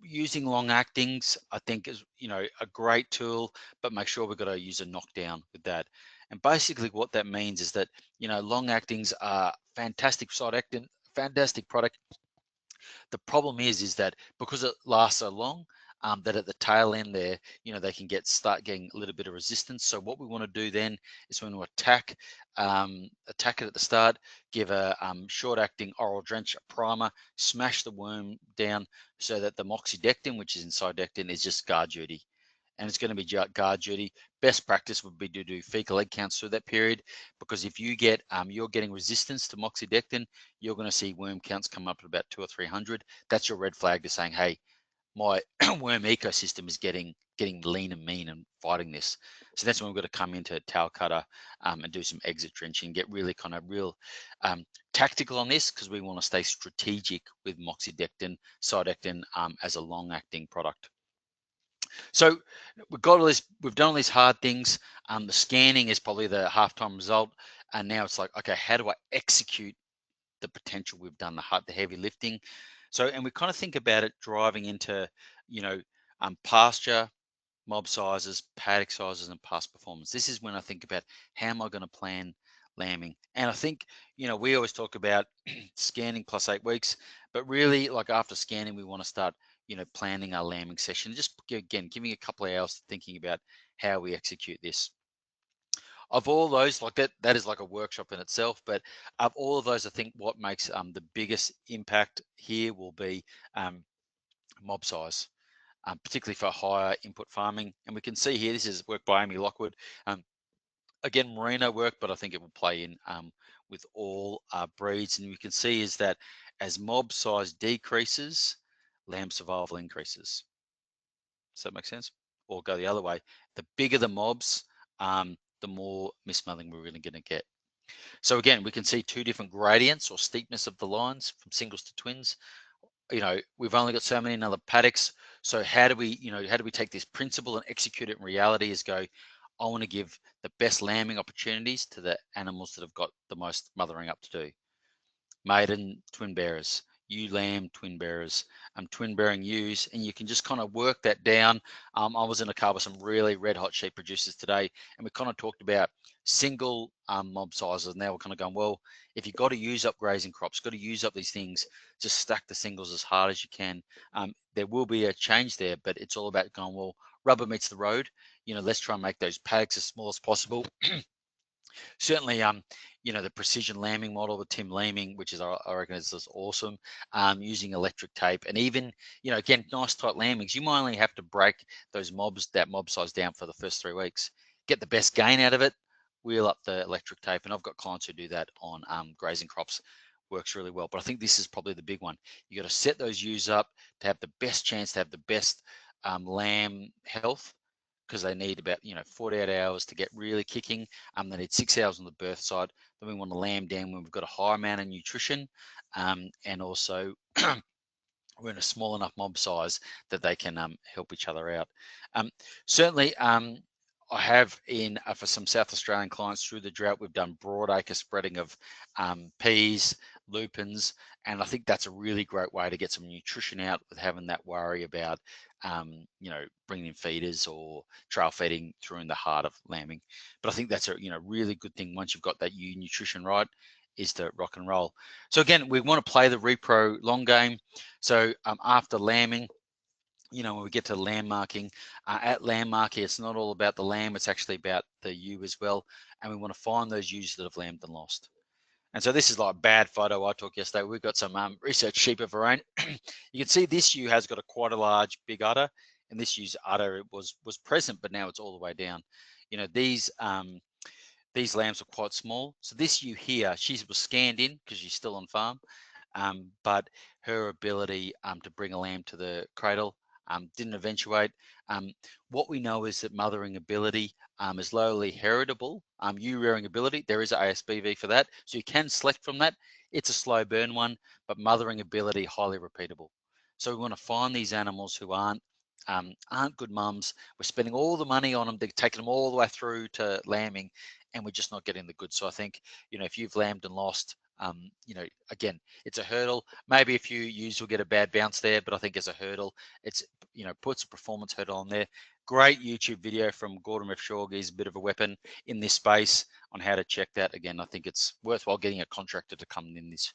Using long actings, I think, is a great tool, but make sure we've got to use a knockdown with that. And basically what that means is that long actings are fantastic side acting, fantastic product. The problem is that because it lasts so long, that at the tail end there, they can start getting a little bit of resistance. So what we want to do then is we want to attack it at the start, give a short-acting oral drench, a primer, smash the worm down so that the moxidectin, which is inside dectin, is just guard duty. And it's going to be guard duty. Best practice would be to do fecal egg counts through that period, because if you get you're getting resistance to moxidectin, you're going to see worm counts come up to about 200 or 300. That's your red flag to saying, hey, my worm ecosystem is getting lean and mean and fighting this. So that's when we've got to come into tail cutter and do some exit drenching, get really kind of real tactical on this, because we want to stay strategic with moxidectin, cydectin as a long-acting product. So we've done all these hard things. The scanning is probably the halftime result, and now it's like, okay, how do I execute the potential we've done, the heavy lifting? So, and we kind of think about it driving into, pasture, mob sizes, paddock sizes, and past performance. This is when I think about how am I going to plan lambing. And I think, we always talk about scanning plus 8 weeks, but really, like, after scanning, we want to start, planning our lambing session. Just again, giving a couple of hours thinking about how we execute this. Of all those, like that is like a workshop in itself, but of all of those, I think what makes the biggest impact here will be mob size, particularly for higher input farming. And we can see here, this is work by Amy Lockwood. Again, merino work, but I think it will play in with all breeds. And you can see is that as mob size decreases, lamb survival increases. Does that make sense? Or go the other way, the bigger the mobs, the more mismothering we're going to get. So again, we can see two different gradients or steepness of the lines from singles to twins. We've only got so many in other paddocks. So how do we take this principle and execute it in reality? Is go, I want to give the best lambing opportunities to the animals that have got the most mothering up to do. Maiden, twin bearers, ewe lamb, twin bearers, twin bearing ewes, and you can just kind of work that down. I was in a car with some really red hot sheep producers today, and we kind of talked about single mob sizes. Now we're kind of going, well, if you've got to use up grazing crops, got to use up these things, just stack the singles as hard as you can. There will be a change there, but it's all about going, well, rubber meets the road. Let's try and make those paddocks as small as possible. Certainly, the precision lambing model with Tim Leeming, which is, I reckon, is just awesome. Using electric tape, and even, again, nice tight lambings. You might only have to break that mob size down for the first 3 weeks. Get the best gain out of it. Wheel up the electric tape, and I've got clients who do that on grazing crops. Works really well. But I think this is probably the big one. You got to set those ewes up to have the best chance to have the best lamb health, because they need about 48 hours to get really kicking. They need 6 hours on the birth side. Then we want to lamb down when we've got a high amount of nutrition, and also we're in a small enough mob size that they can help each other out. Certainly, I have for some South Australian clients through the drought, we've done broad acre spreading of peas, lupins, and I think that's a really great way to get some nutrition out with having that worry about bringing in feeders or trail feeding through in the heart of lambing. But I think that's a really good thing once you've got that nutrition right, is to rock and roll. So again, we want to play the repro long game. So after lambing, when we get to lamb marking, at lamb marking, it's not all about the lamb, it's actually about the ewe as well. And we want to find those ewes that have lambed and lost. And so this is like a bad photo I took yesterday. We've got some research sheep of our own. You can see this ewe has got quite a large, big udder, and this ewe's udder was present, but now it's all the way down. These lambs are quite small. So this ewe here, she was scanned in because she's still on farm, but her ability to bring a lamb to the cradle didn't eventuate. What we know is that mothering ability is lowly heritable. Ewe rearing ability, there is an ASBV for that, so you can select from that. It's a slow burn one, but mothering ability highly repeatable. So we want to find these animals who aren't good mums. We're spending all the money on them, they're taking them all the way through to lambing, and we're just not getting the goods. So I think, if you've lambed and lost, again, it's a hurdle. Maybe a few ewes will get a bad bounce there, but I think as a hurdle, it's, puts a performance hurdle on there. Great YouTube video from Gordon Refshawg. He's a bit of a weapon in this space on how to check that. Again, I think it's worthwhile getting a contractor to come in this,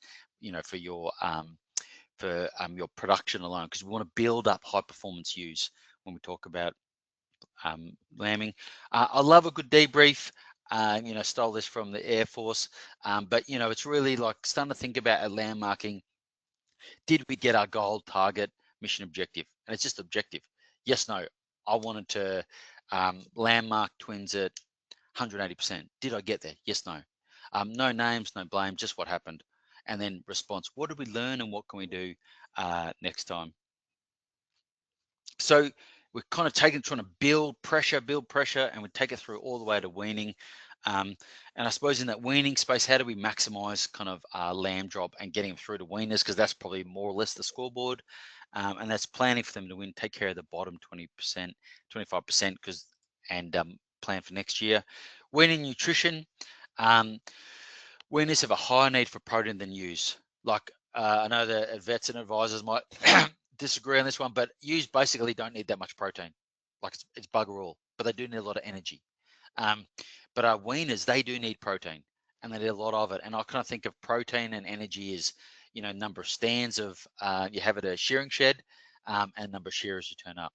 for for your production alone, because we want to build up high performance ewes when we talk about lambing. I love a good debrief. Stole this from the Air Force, but it's really like starting to think about our lamb marking. Did we get our goal, target, mission, objective? And it's just objective. Yes, no. I wanted to lamb mark twins at 180%. Did I get there? Yes, no. No names, no blame, just what happened. And then response, what did we learn and what can we do next time? So we're kind of trying to build pressure, and we take it through all the way to weaning. And I suppose in that weaning space, how do we maximize kind of lamb drop and getting them through to weaners? Because that's probably more or less the scoreboard. And that's planning for them to win, take care of the bottom 20%, 25%, and plan for next year. Weaning nutrition. Weaners have a higher need for protein than ewes. Like I know the vets and advisors might disagree on this one, but ewes basically don't need that much protein. Like it's bugger all, but they do need a lot of energy. But our weaners, they do need protein, and they need a lot of it. And I kind of think of protein and energy as, number of stands of you have at a shearing shed, and number of shearers you turn up.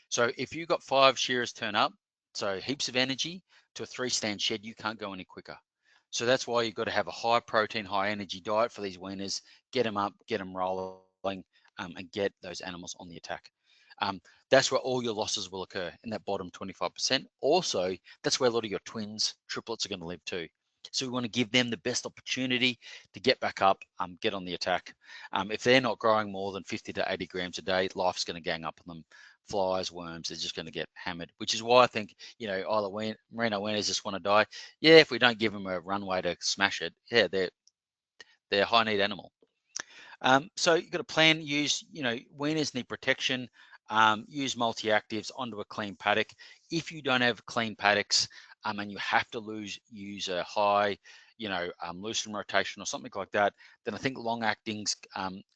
So if you've got 5 shearers turn up, so heaps of energy, to a 3-stand shed, you can't go any quicker. So that's why you've got to have a high protein, high energy diet for these weaners, get them up, get them rolling, and get those animals on the attack. That's where all your losses will occur, in that bottom 25%. Also, that's where a lot of your twins, triplets are going to live too. So we want to give them the best opportunity to get back up, get on the attack. If they're not growing more than 50 to 80 grams a day, life's going to gang up on them. Flies, worms, they're just going to get hammered, which is why I think, either merino weaners just want to die. Yeah, if we don't give them a runway to smash it, yeah, they're a high need animal. So you've got to plan, use, weaners need protection, use multi-actives onto a clean paddock. If you don't have clean paddocks, and you have to use a high, loosen rotation or something like that, then I think long actings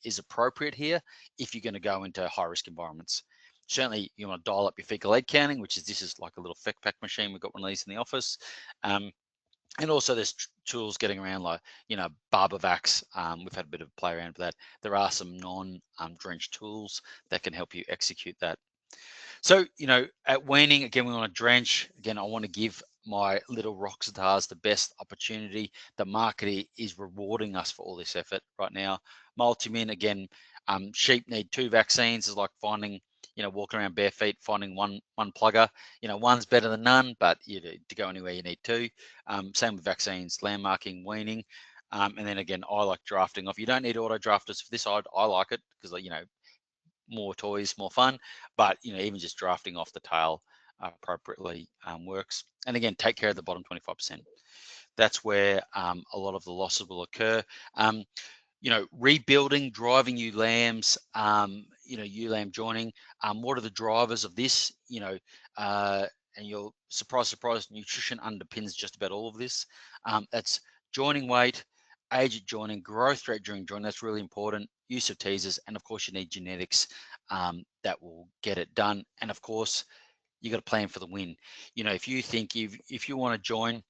is appropriate here if you're going to go into high risk environments. Certainly you want to dial up your fecal egg counting, this is like a little feck pack machine. We've got one of these in the office. And also there's tools getting around like, Barbavax. We've had a bit of a play around with that. There are some non-drenched tools that can help you execute that. So, at weaning, again, we want to drench. Again, I want to give my little rock stars the best opportunity. The market is rewarding us for all this effort right now. Multimin, again, sheep need 2 vaccines. It's like finding, walking around bare feet, finding one plugger. One's better than none, but to go anywhere you need 2. Same with vaccines, lamb marking, weaning. And then again, I like drafting off. You don't need auto drafters for this. I like it because, more toys, more fun, but even just drafting off the tail appropriately works. And again, take care of the bottom 25%. That's where a lot of the losses will occur. Rebuilding, driving ewe lambs, ewe lamb joining. What are the drivers of this? And you'll surprise, nutrition underpins just about all of this. That's joining weight, age at joining, growth rate during joining. That's really important. Use of teasers, and of course you need genetics that will get it done. And of course you got to plan for the win. If you think if you want to join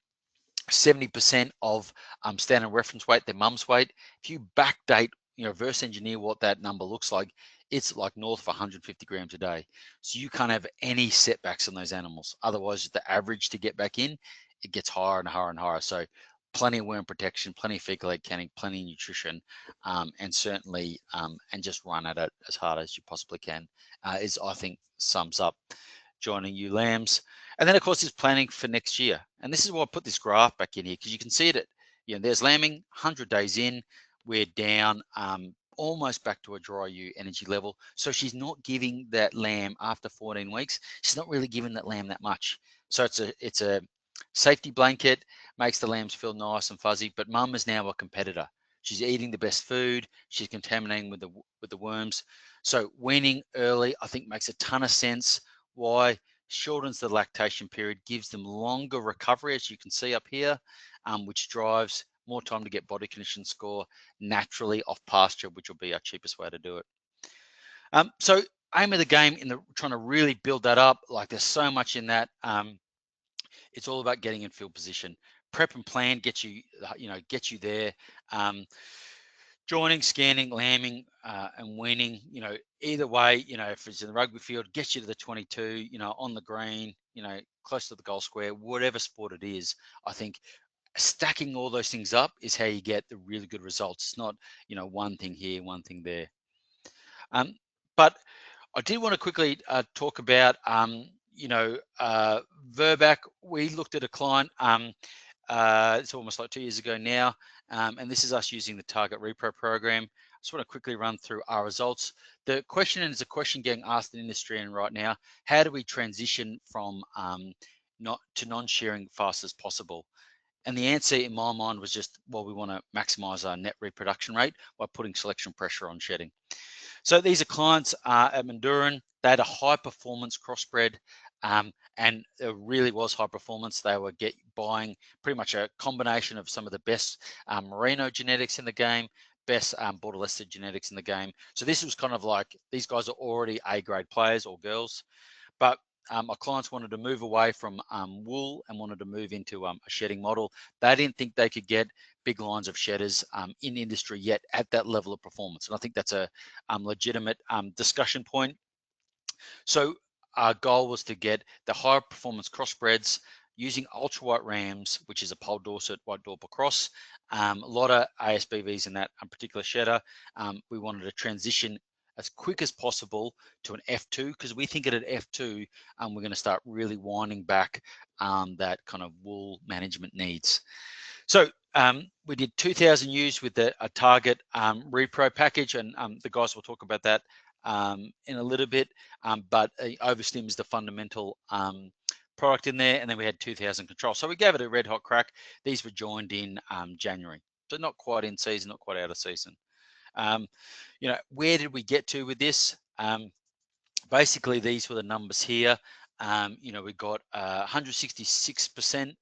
70% of standard reference weight, their mum's weight, if you backdate, reverse engineer what that number looks like, it's like north of 150 grams a day. So you can't have any setbacks on those animals. Otherwise, the average to get back in, it gets higher and higher and higher. So plenty of worm protection, plenty of fecal egg counting, plenty of nutrition, and certainly, and just run at it as hard as you possibly can, is, I think, sums up joining ewe lambs. And then, of course, is planning for next year. And this is why I put this graph back in here, because you can see it. There's lambing, 100 days in, we're down almost back to a dry ewe energy level. So she's not giving that lamb after 14 weeks. She's not really giving that lamb that much. So it's a safety blanket, makes the lambs feel nice and fuzzy. But mum is now a competitor. She's eating the best food. She's contaminating with the worms. So weaning early, I think, makes a ton of sense. Why? Shortens the lactation period, gives them longer recovery, as you can see up here, which drives more time to get body condition score naturally off pasture, which will be our cheapest way to do it. So aim of the game in trying to really build that up. Like, there's so much in that. It's all about getting in field position. Prep and plan gets you there. joining, scanning, lambing, and weaning, either way, if it's in the rugby field, gets you to the 22, on the green, close to the goal square, whatever sport it is. I think stacking all those things up is how you get the really good results. It's not, one thing here, one thing there. But I did want to quickly talk about, Verbac. We looked at a client, it's almost like 2 years ago now, and this is us using the Target Repro program. I just want to quickly run through our results. The question, and it's a question getting asked in industry and right now, how do we transition from non-shearing fast as possible? And the answer in my mind was just, well, we want to maximize our net reproduction rate by putting selection pressure on shedding. So these are clients at Manduran. They had a high performance crossbred, and it really was high performance. They were buying pretty much a combination of some of the best merino genetics in the game, best Border Leicester genetics in the game. So this was kind of like, these guys are already A-grade players or girls, but our clients wanted to move away from wool and wanted to move into a shedding model. They didn't think they could get big lines of shedders in industry yet at that level of performance. And I think that's a legitimate discussion point. So our goal was to get the higher performance crossbreds using ultra white rams, which is a Pole Dorset white Dorper cross. A lot of ASBVs in that particular shedder. We wanted to transition as quick as possible to an F2, because we think at an F2, we're going to start really winding back that kind of wool management needs. So we did 2,000 ewes with a Target Repro package, and the guys will talk about that in a little bit, but Overstim is the fundamental product in there, and then we had 2,000 control. So we gave it a red hot crack. These were joined in January, so not quite in season, not quite out of season. Where did we get to with this? Basically, these were the numbers here. We got 166%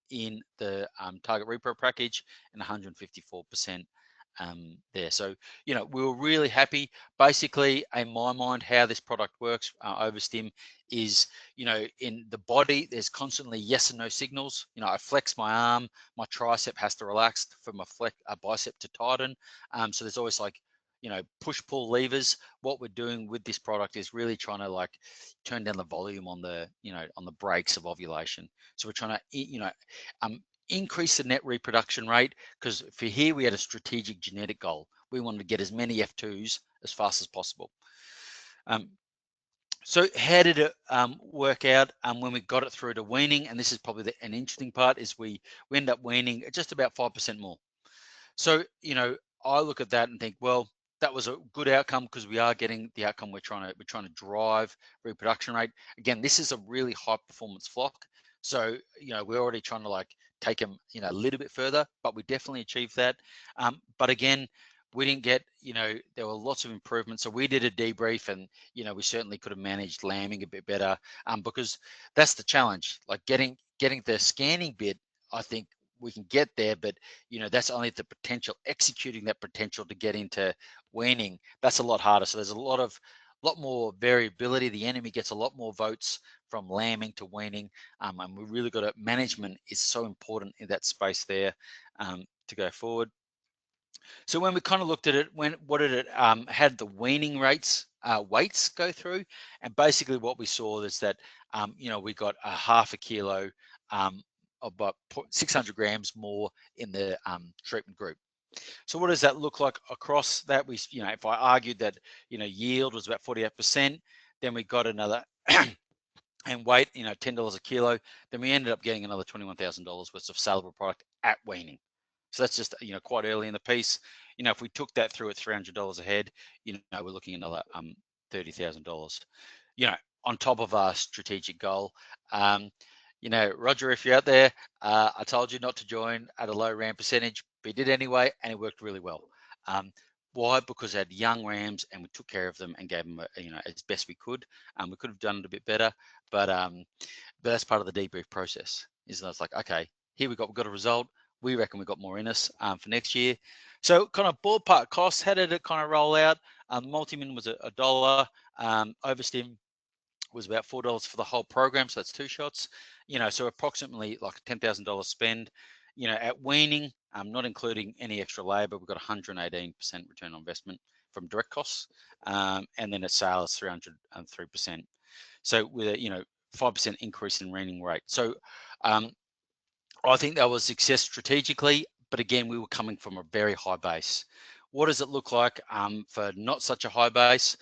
in the Target Repro package and 154% there. So, we were really happy. Basically, in my mind, how this product works, Overstim, is, in the body, there's constantly yes and no signals. I flex my arm, my tricep has to relax for my bicep to tighten. So there's always like, push-pull levers. What we're doing with this product is really trying to like turn down the volume on the, on the brakes of ovulation. So we're trying to, increase the net reproduction rate, because for here we had a strategic genetic goal. We wanted to get as many F2s as fast as possible. So how did it work out when we got it through to weaning? And this is probably an interesting part, is we end up weaning just about 5% more. So, I look at that and think, well, that was a good outcome, because we are getting the outcome we're trying to drive reproduction rate. Again, this is a really high performance flock. So, we're already trying to like take them, a little bit further, but we definitely achieved that. But again, we didn't get, there were lots of improvements. So we did a debrief, and, we certainly could have managed lambing a bit better, because that's the challenge, like getting the scanning bit. I think we can get there, but that's only the potential. Executing that potential to get into weaning, that's a lot harder. So there's a lot more variability. The enemy gets a lot more votes from lambing to weaning, and we really got it. Management is so important in that space there to go forward. So when we kind of looked at it, what did it had the weaning rates weights go through, and basically what we saw is that we got a half a kilo about 600 grams more in the treatment group. So what does that look like across that? We, if I argued that, yield was about 48%, then we got another and weight, $10 a kilo, then we ended up getting another $21,000 worth of saleable product at weaning. So that's just, quite early in the piece. If we took that through at $300 a head, we're looking at another $30,000, on top of our strategic goal. Roger, if you're out there, I told you not to join at a low ram percentage, but he did anyway, and it worked really well. Why? Because I had young rams, and we took care of them and gave them, as best we could. We could have done it a bit better, but that's part of the debrief process. Is that it's like, okay, here we got a result. We reckon we got more in us for next year. So kind of ballpark costs. How did it kind of roll out? Multimin was $1. Overstim was about $4 for the whole program, so that's 2 shots. So approximately like a $10,000 spend. You know, at weaning, not including any extra labor, we've got 118% return on investment from direct costs, and then at sales 303%. So with a 5% increase in weaning rate. So I think that was success strategically, but again, we were coming from a very high base. What does it look like for not such a high base?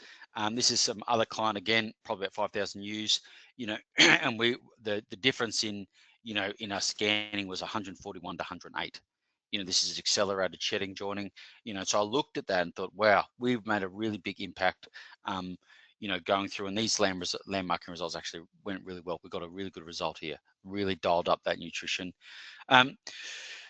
This is some other client, again, probably about 5,000 ewes, and the difference in our scanning was 141 to 108. This is accelerated shedding joining. So I looked at that and thought, wow, we've made a really big impact. Going through, and these land marking results actually went really well. We got a really good result here. Really dialed up that nutrition.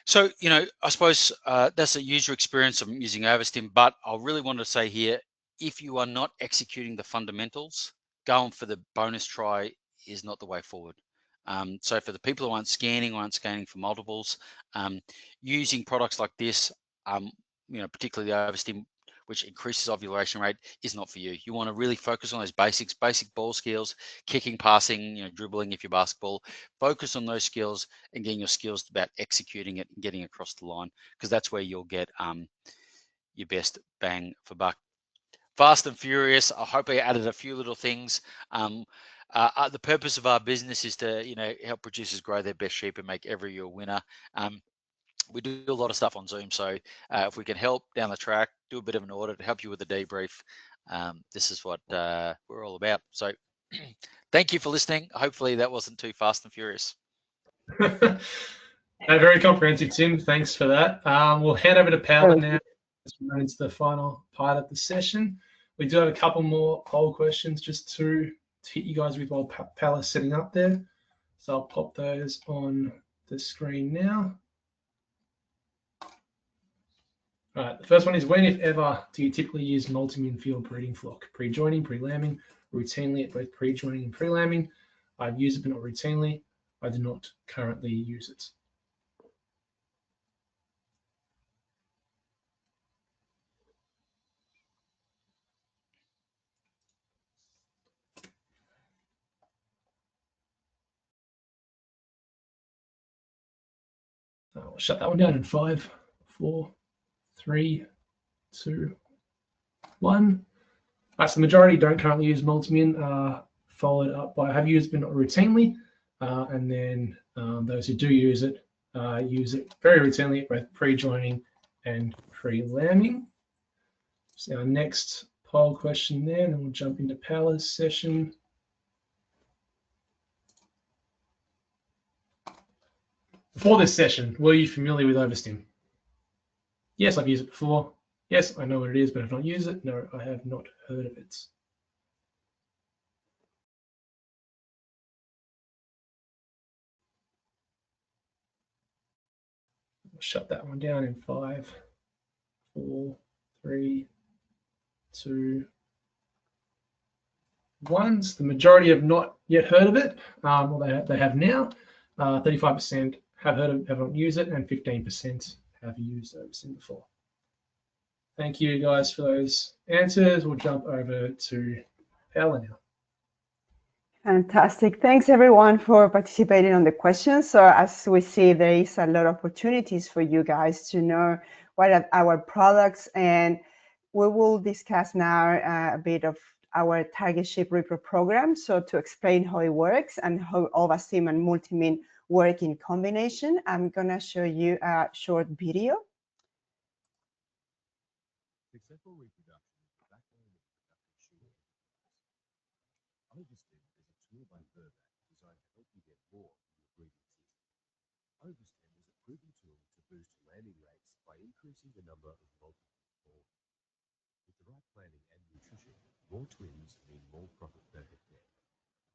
So, I suppose that's a user experience of using Overstim, but I really want to say here, if you are not executing the fundamentals, going for the bonus try is not the way forward. So for the people who aren't scanning for multiples, using products like this, particularly the Overstim, which increases ovulation rate, is not for you. You want to really focus on those basic ball skills, kicking, passing, dribbling if you're basketball. Focus on those skills and getting your skills about executing it and getting across the line, because that's where you'll get your best bang for buck. Fast and furious. I hope I added a few little things. The purpose of our business is to, help producers grow their best sheep and make every year a winner. We do a lot of stuff on Zoom, so if we can help down the track, do a bit of an audit, help you with the debrief, this is what we're all about. So thank you for listening. Hopefully that wasn't too fast and furious. Very comprehensive, Tim. Thanks for that. We'll hand over to Paola now as we run into the final part of the session. We do have a couple more poll questions just to hit you guys with while Paola's setting up there. So I'll pop those on the screen now. All right, the first one is, when, if ever, do you typically use multi-min field breeding flock? Pre-joining, pre-lambing, routinely at both pre-joining and pre-lambing. I've used it, but not routinely. I do not currently use it. I'll shut that one down in 5, 4, 3, 2, 1. All right, so the majority don't currently use multi-min, followed up by have used but not routinely. And then those who do use it very routinely at both pre-joining and pre-lambing. So our next poll question there, and then we'll jump into Paola's session. Before this session, were you familiar with Overstim? Yes, I've used it before. Yes, I know what it is, but I've not used it. No, I have not heard of it. I'll shut that one down in 5, 4, 3, 2, 1. So the majority have not yet heard of it. Well, they have now. 35% have heard of it, have not used it, and 15% have used Overstim before. Thank you guys for those answers. We'll jump over to Paola now. Fantastic. Thanks everyone for participating on the questions. So as we see, there is a lot of opportunities for you guys to know what are our products, and we will discuss now a bit of our target sheep repro program. So to explain how it works and how Overstim and multi-min work in combination, I'm gonna show you a short video. Successful reproduction is the backbone of productive sheep. Overstim is a tool by Vervac designed to help you get more from your breeding season. Overstim is a proven tool to boost lambing rates by increasing the number of multiple born. With the right planning and nutrition, more twins mean more profit per hectare.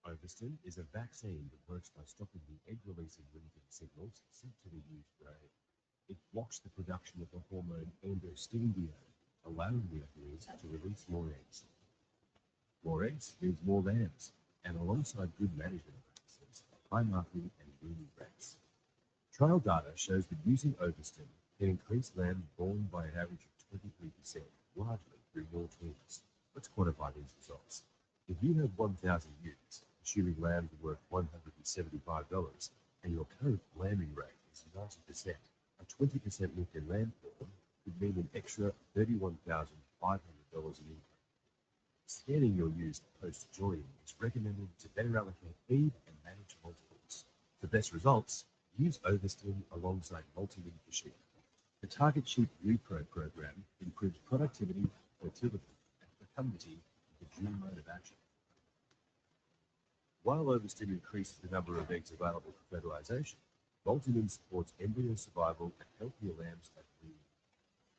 Overstim is a vaccine that works by stopping the egg-releasing limiting signals sent to the ewe's brain. It blocks the production of the hormone androstenedione, allowing the ovaries to release more eggs. More eggs means more lambs, and alongside good management practices, high marking and weaning rates. Trial data shows that using Overstim can increase lambs born by an average of 23%, largely through more twins. Let's quantify these results. If you have 1,000 ewes, assuming lambs are worth $175, and your current lambing rate is is 90%. A 20% lift in lamb porn could mean an extra $31,500 in income. Scanning your ewes post-joining is recommended to better allocate feed and manage multiples. For best results, use Overstim alongside Multimin for sheep. The Target Sheep Repro program improves productivity, fertility, and fecundity with the dual mode of action. While Overstim increases the number of eggs available for fertilization, Multimin supports embryo survival and healthier lambs at breeding.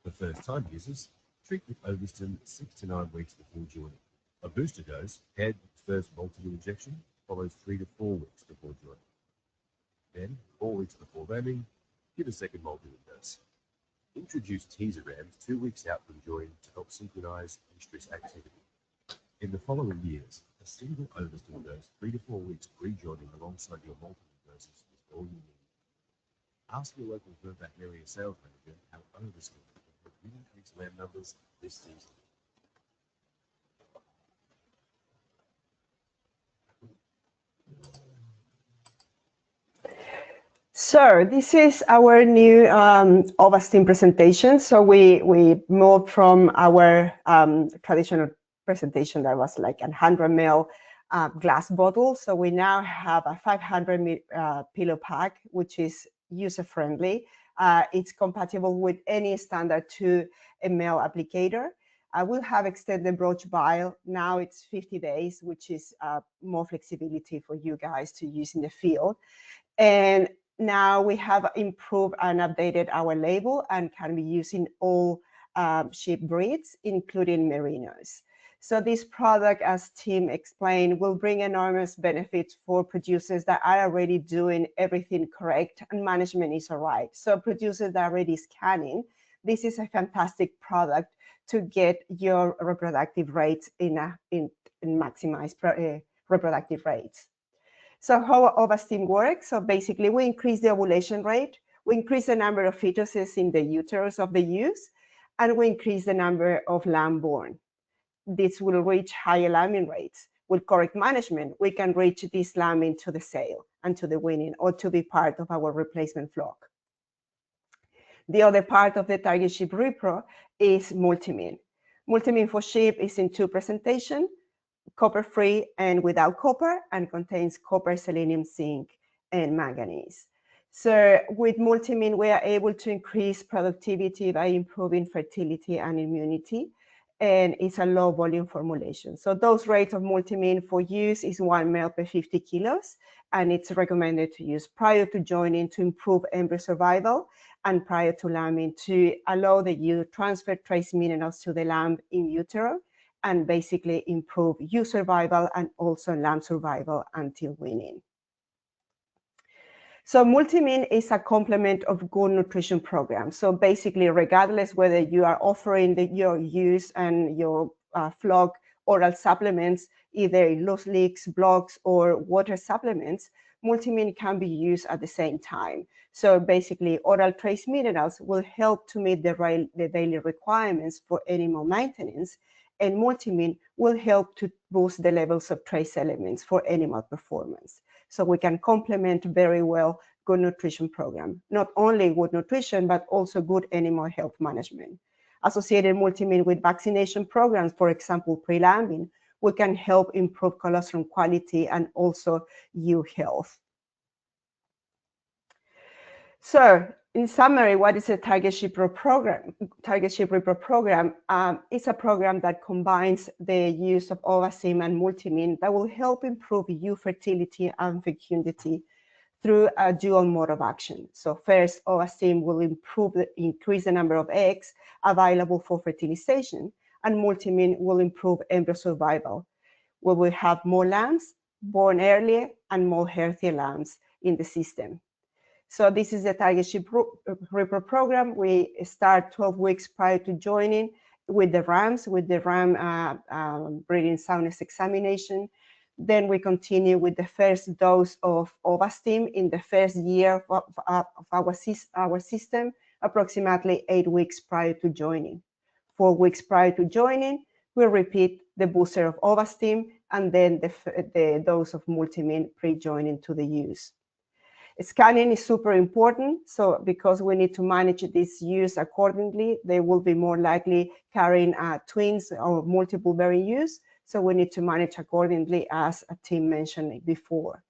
For first-time users, treat with Overstim 6 to 9 weeks before joining. A booster dose paired with the first Multimin injection follows 3 to 4 weeks before joining. Then, 4 weeks before lambing, give a second Multimin dose. Introduce teaser rams 2 weeks out from join to help synchronize estrus activity. In the following years, a single Overstim dose 3 to 4 weeks pre-joining alongside your Multimin doses is all you need. Ask your local veterinarian sales manager how Overstim can help you increase lamb numbers this season. So this is our new Ovastim presentation. So we moved from our traditional presentation that was like a 100 ml glass bottle. So we now have a 500 pillow pack, which is user-friendly. It's compatible with any standard 2 ml applicator. We'll have extended broach vial. Now it's 50 days, which is more flexibility for you guys to use in the field. And now we have improved and updated our label and can be used in all sheep breeds, including merinos. So this product, as Tim explained, will bring enormous benefits for producers that are already doing everything correct and management is all right. So producers that are already scanning, this is a fantastic product to get your reproductive rates in maximize reproductive rates. So how Ovastim works? So basically, we increase the ovulation rate, we increase the number of fetuses in the uterus of the ewes, and we increase the number of lamb born. This will reach higher lambing rates. With correct management, we can reach this lambing to the sale and to the weaning or to be part of our replacement flock. The other part of the Target Sheep Repro is Multimin. Multimin for sheep is in 2 presentations, copper-free and without copper, and contains copper, selenium, zinc, and manganese. So with Multimin, we are able to increase productivity by improving fertility and immunity, and it's a low volume formulation. So dose rate of Multimin for use is 1 ml per 50 kilos, and it's recommended to use prior to joining to improve embryo survival and prior to lambing to allow the ewe to transfer trace minerals to the lamb in utero and basically improve ewe survival and also lamb survival until weaning. So Multimin is a complement of good nutrition program. So basically, regardless whether you are offering your ewes and your flock oral supplements, either loose leaks, blocks, or water supplements, Multimin can be used at the same time. So basically, oral trace minerals will help to meet the daily requirements for animal maintenance, and Multimin will help to boost the levels of trace elements for animal performance. So we can complement very well good nutrition program, not only good nutrition, but also good animal health management. Associated Multimin with vaccination programs, for example, pre-lambing, we can help improve colostrum quality and also ewe health. So in summary, what is a Target Sheep Repro program? Target Sheep Repro program is a program that combines the use of Ovastim and Multimin that will help improve ewe fertility and fecundity through a dual mode of action. So first, Ovastim will increase the number of eggs available for fertilization, and Multimin will improve embryo survival. We will have more lambs born earlier and more healthier lambs in the system. So this is the Target Sheep Repro program. We start 12 weeks prior to joining with the rams, with the ram breeding soundness examination. Then we continue with the first dose of Ovastim in the first year of our system, approximately 8 weeks prior to joining. 4 weeks prior to joining, we repeat the booster of Ovastim and then the dose of Multimin pre-joining to the ewes. Scanning is super important. So because we need to manage this use accordingly, they will be more likely carrying twins or multiple bearing ewes. So we need to manage accordingly, as Tim mentioned before.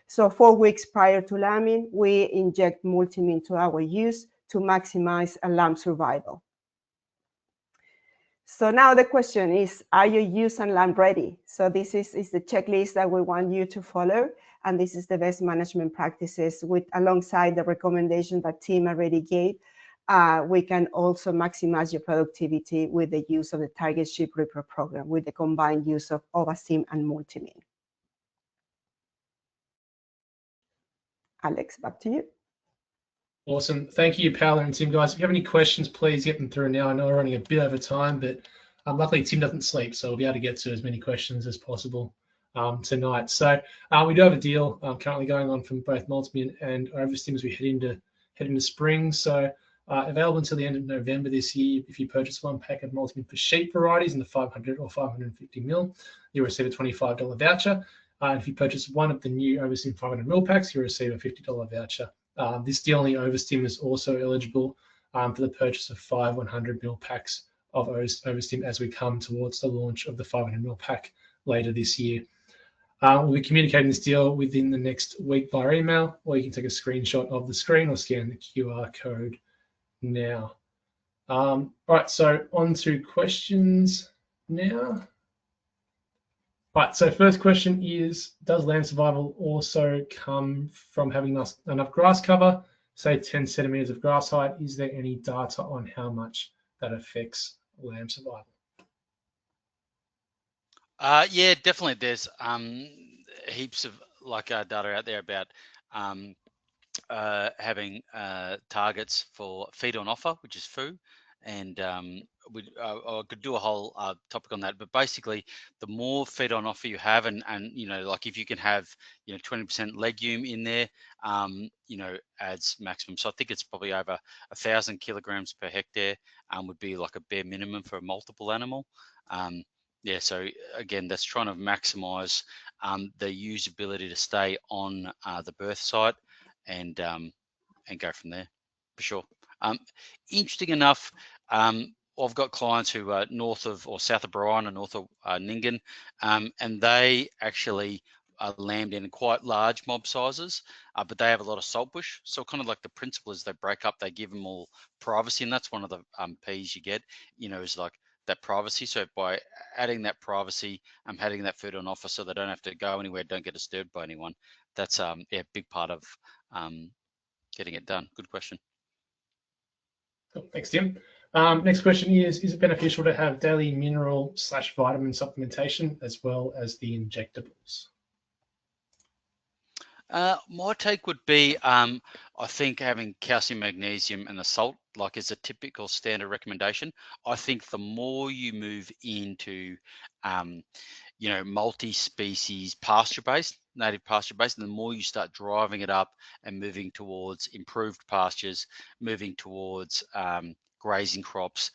So 4 weeks prior to lambing, we inject multimine to our ewes to maximize a lamb survival. So now the question is, are your ewes and lamb ready? So this is the checklist that we want you to follow. And this is the best management practices with alongside the recommendation that Tim already gave. We can also maximize your productivity with the use of the target sheep repro program with the combined use of Ovastim and multimine. Alex, back to you. Awesome. Thank you, Paola and Tim, guys. If you have any questions, please get them through now. I know we're running a bit over time, but luckily Tim doesn't sleep, so we'll be able to get to as many questions as possible tonight. So we do have a deal currently going on from both multimine and Ovastim as we head into spring. So available until the end of November this year. If you purchase 1 pack of multimine for sheep varieties in the 500 or 550 mil, you'll receive a $25 voucher. If you purchase 1 of the new Ovastim 500 mil packs, you'll receive a $50 voucher. This deal only Ovastim is also eligible for the purchase of 5 100 mil packs of Ovastim as we come towards the launch of the 500 mil pack later this year. We'll be communicating this deal within the next week via email, or you can take a screenshot of the screen or scan the QR code now. All right, so on to questions now. Right, so first question is, does lamb survival also come from having enough grass cover, say 10 centimeters of grass height? Is there any data on how much that affects lamb survival? Yeah, definitely. There's heaps of data out there about having targets for feed on offer, which is FOO, and I could do a whole topic on that. But basically, the more feed on offer you have, and like if you can have 20% legume in there, adds maximum. So I think it's probably over 1,000 kilograms per hectare would be like a bare minimum for a multiple animal. Yeah, so again, that's trying to maximize the usability to stay on the birth site and go from there, for sure. Interesting enough, I've got clients who are north of or south of Brian and north of Nyngan, and they actually lambed in quite large mob sizes, but they have a lot of saltbush. So kind of like the principle is they break up, they give them all privacy, and that's one of the P's you get, is like that privacy. So by adding that privacy, having that food on offer so they don't have to go anywhere, don't get disturbed by anyone. That's a big part of getting it done. Good question. Cool. Thanks, Tim. Next question is it beneficial to have daily mineral/vitamin supplementation as well as the injectables? My take would be, I think having calcium, magnesium, and the salt, like is a typical standard recommendation. I think the more you move into, multi-species pasture-based, native pasture-based, and the more you start driving it up and moving towards improved pastures, moving towards grazing crops,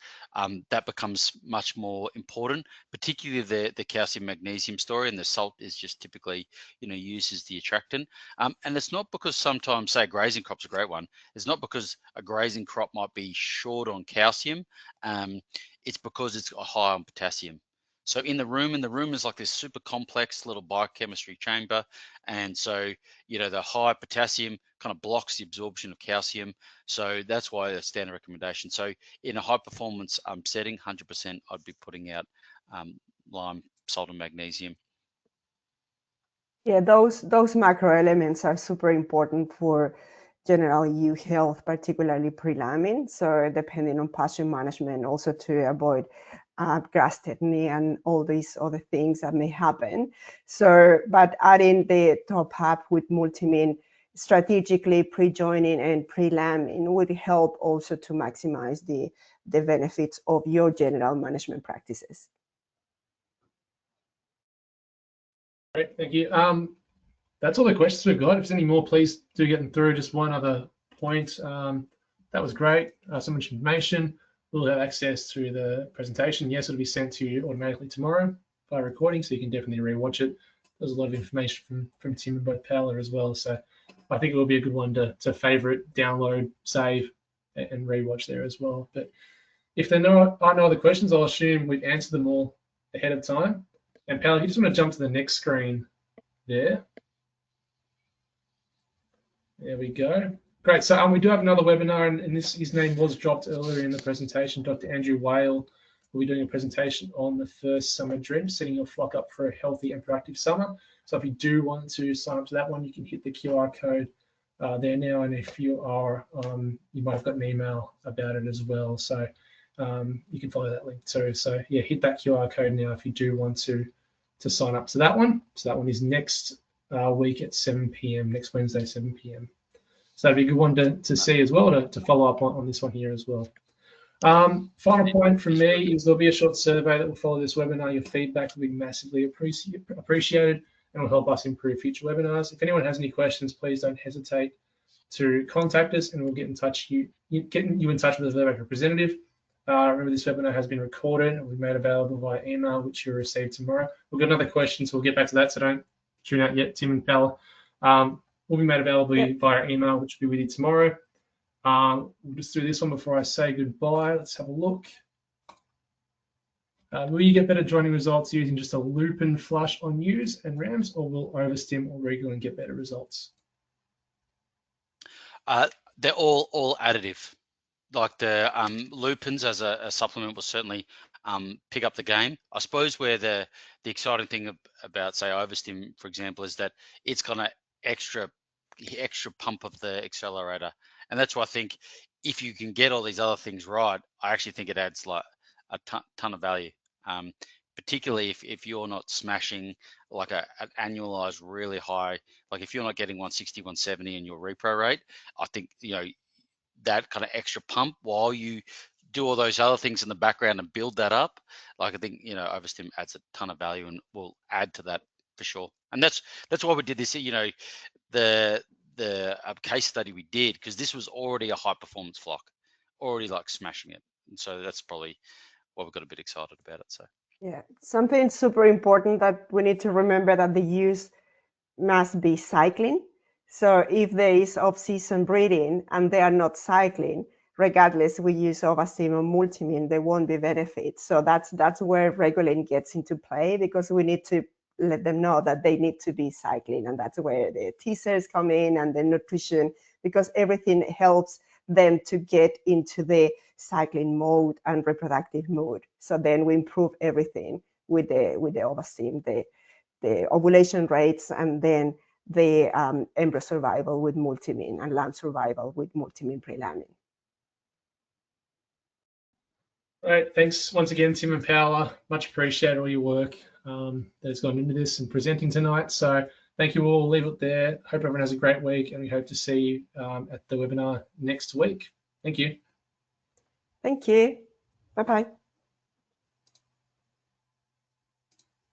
that becomes much more important, particularly the calcium magnesium story, and the salt is just typically used as the attractant. And it's not because sometimes, say, a grazing crop's a great one, it's not because a grazing crop might be short on calcium, it's because it's high on potassium. So in the room is like this super complex little biochemistry chamber. And so, the high potassium kind of blocks the absorption of calcium. So that's why a standard recommendation. So in a high performance setting, 100%, I'd be putting out lime, salt, and magnesium. Yeah, those macro elements are super important for general ewe health, particularly pre-lambing. So depending on pasture management, also to avoid grass tetany and all these other things that may happen. So, but adding the top up with multimine strategically pre-joining and pre-lambing would help also to maximize the benefits of your general management practices. Great, thank you. That's all the questions we've got. If there's any more, please do get them through. Just one other point. That was great. So much information. We'll have access to the presentation. Yes, it'll be sent to you automatically tomorrow by recording, so you can definitely rewatch it. There's a lot of information from Tim and both Paola as well. So I think it will be a good one to favorite, download, save, and rewatch there as well. But if there are no other questions, I'll assume we've answered them all ahead of time. And Pal, if you just want to jump to the next screen there. There we go. Great. So we do have another webinar, and his name was dropped earlier in the presentation. Dr. Andrew Whale will be doing a presentation on the first summer dream, setting your flock up for a healthy and productive summer. So if you do want to sign up to that one, you can hit the QR code there now. And if you are, you might have got an email about it as well. So you can follow that link too. So yeah, hit that QR code now if you do want to sign up to that one. So that one is next week at 7 p.m. next Wednesday, 7 p.m. So that'd be a good one to see as well, to follow up on this one here as well. Final point from me is there'll be a short survey that will follow this webinar. Your feedback will be massively appreciated and will help us improve future webinars. If anyone has any questions, please don't hesitate to contact us, and we'll get in touch. Getting you in touch with the Vervac representative. Remember, this webinar has been recorded and we've made available via email, which you'll receive tomorrow. We've got another question, so we'll get back to that. So don't tune out yet, Tim and Pal. Will be made available via email, which will be with you tomorrow. We'll just do this one before I say goodbye. Let's have a look. Will you get better joining results using just a lupin flush on ewes and rams, or will overstim or regular and get better results? They're all additive. Like the lupins as a supplement will certainly pick up the game. I suppose where the exciting thing about, say, overstim, for example, is that it's got an extra pump of the accelerator. And that's why I think if you can get all these other things right, I actually think it adds like a ton of value. Particularly if you're not smashing like an annualized really high, like if you're not getting 160, 170 in your repro rate, I think, that kind of extra pump while you do all those other things in the background and build that up, like I think, overstim adds a ton of value and will add to that for sure. And that's why we did this, the case study we did, because this was already a high performance flock, already like smashing it. And so that's probably why we got a bit excited about it. So yeah, something super important that we need to remember, that the ewes must be cycling. So if there is off-season breeding and they are not cycling, regardless we use Ovastim or Multimin, there won't be benefits. So that's where Regulin gets into play, because we need to let them know that they need to be cycling, and that's where the teasers come in and the nutrition, because everything helps them to get into the cycling mode and reproductive mode. So then we improve everything with the Ovastim, the ovulation rates, and then the embryo survival with Multimin, and lamb survival with Multimin pre-lambing. All right, thanks once again, Tim and Paola. Much appreciate all your work that's gone into this and presenting tonight. So thank you all. Leave it there. Hope everyone has a great week, and we hope to see you at the webinar next week. Thank you. Thank you. Bye-bye.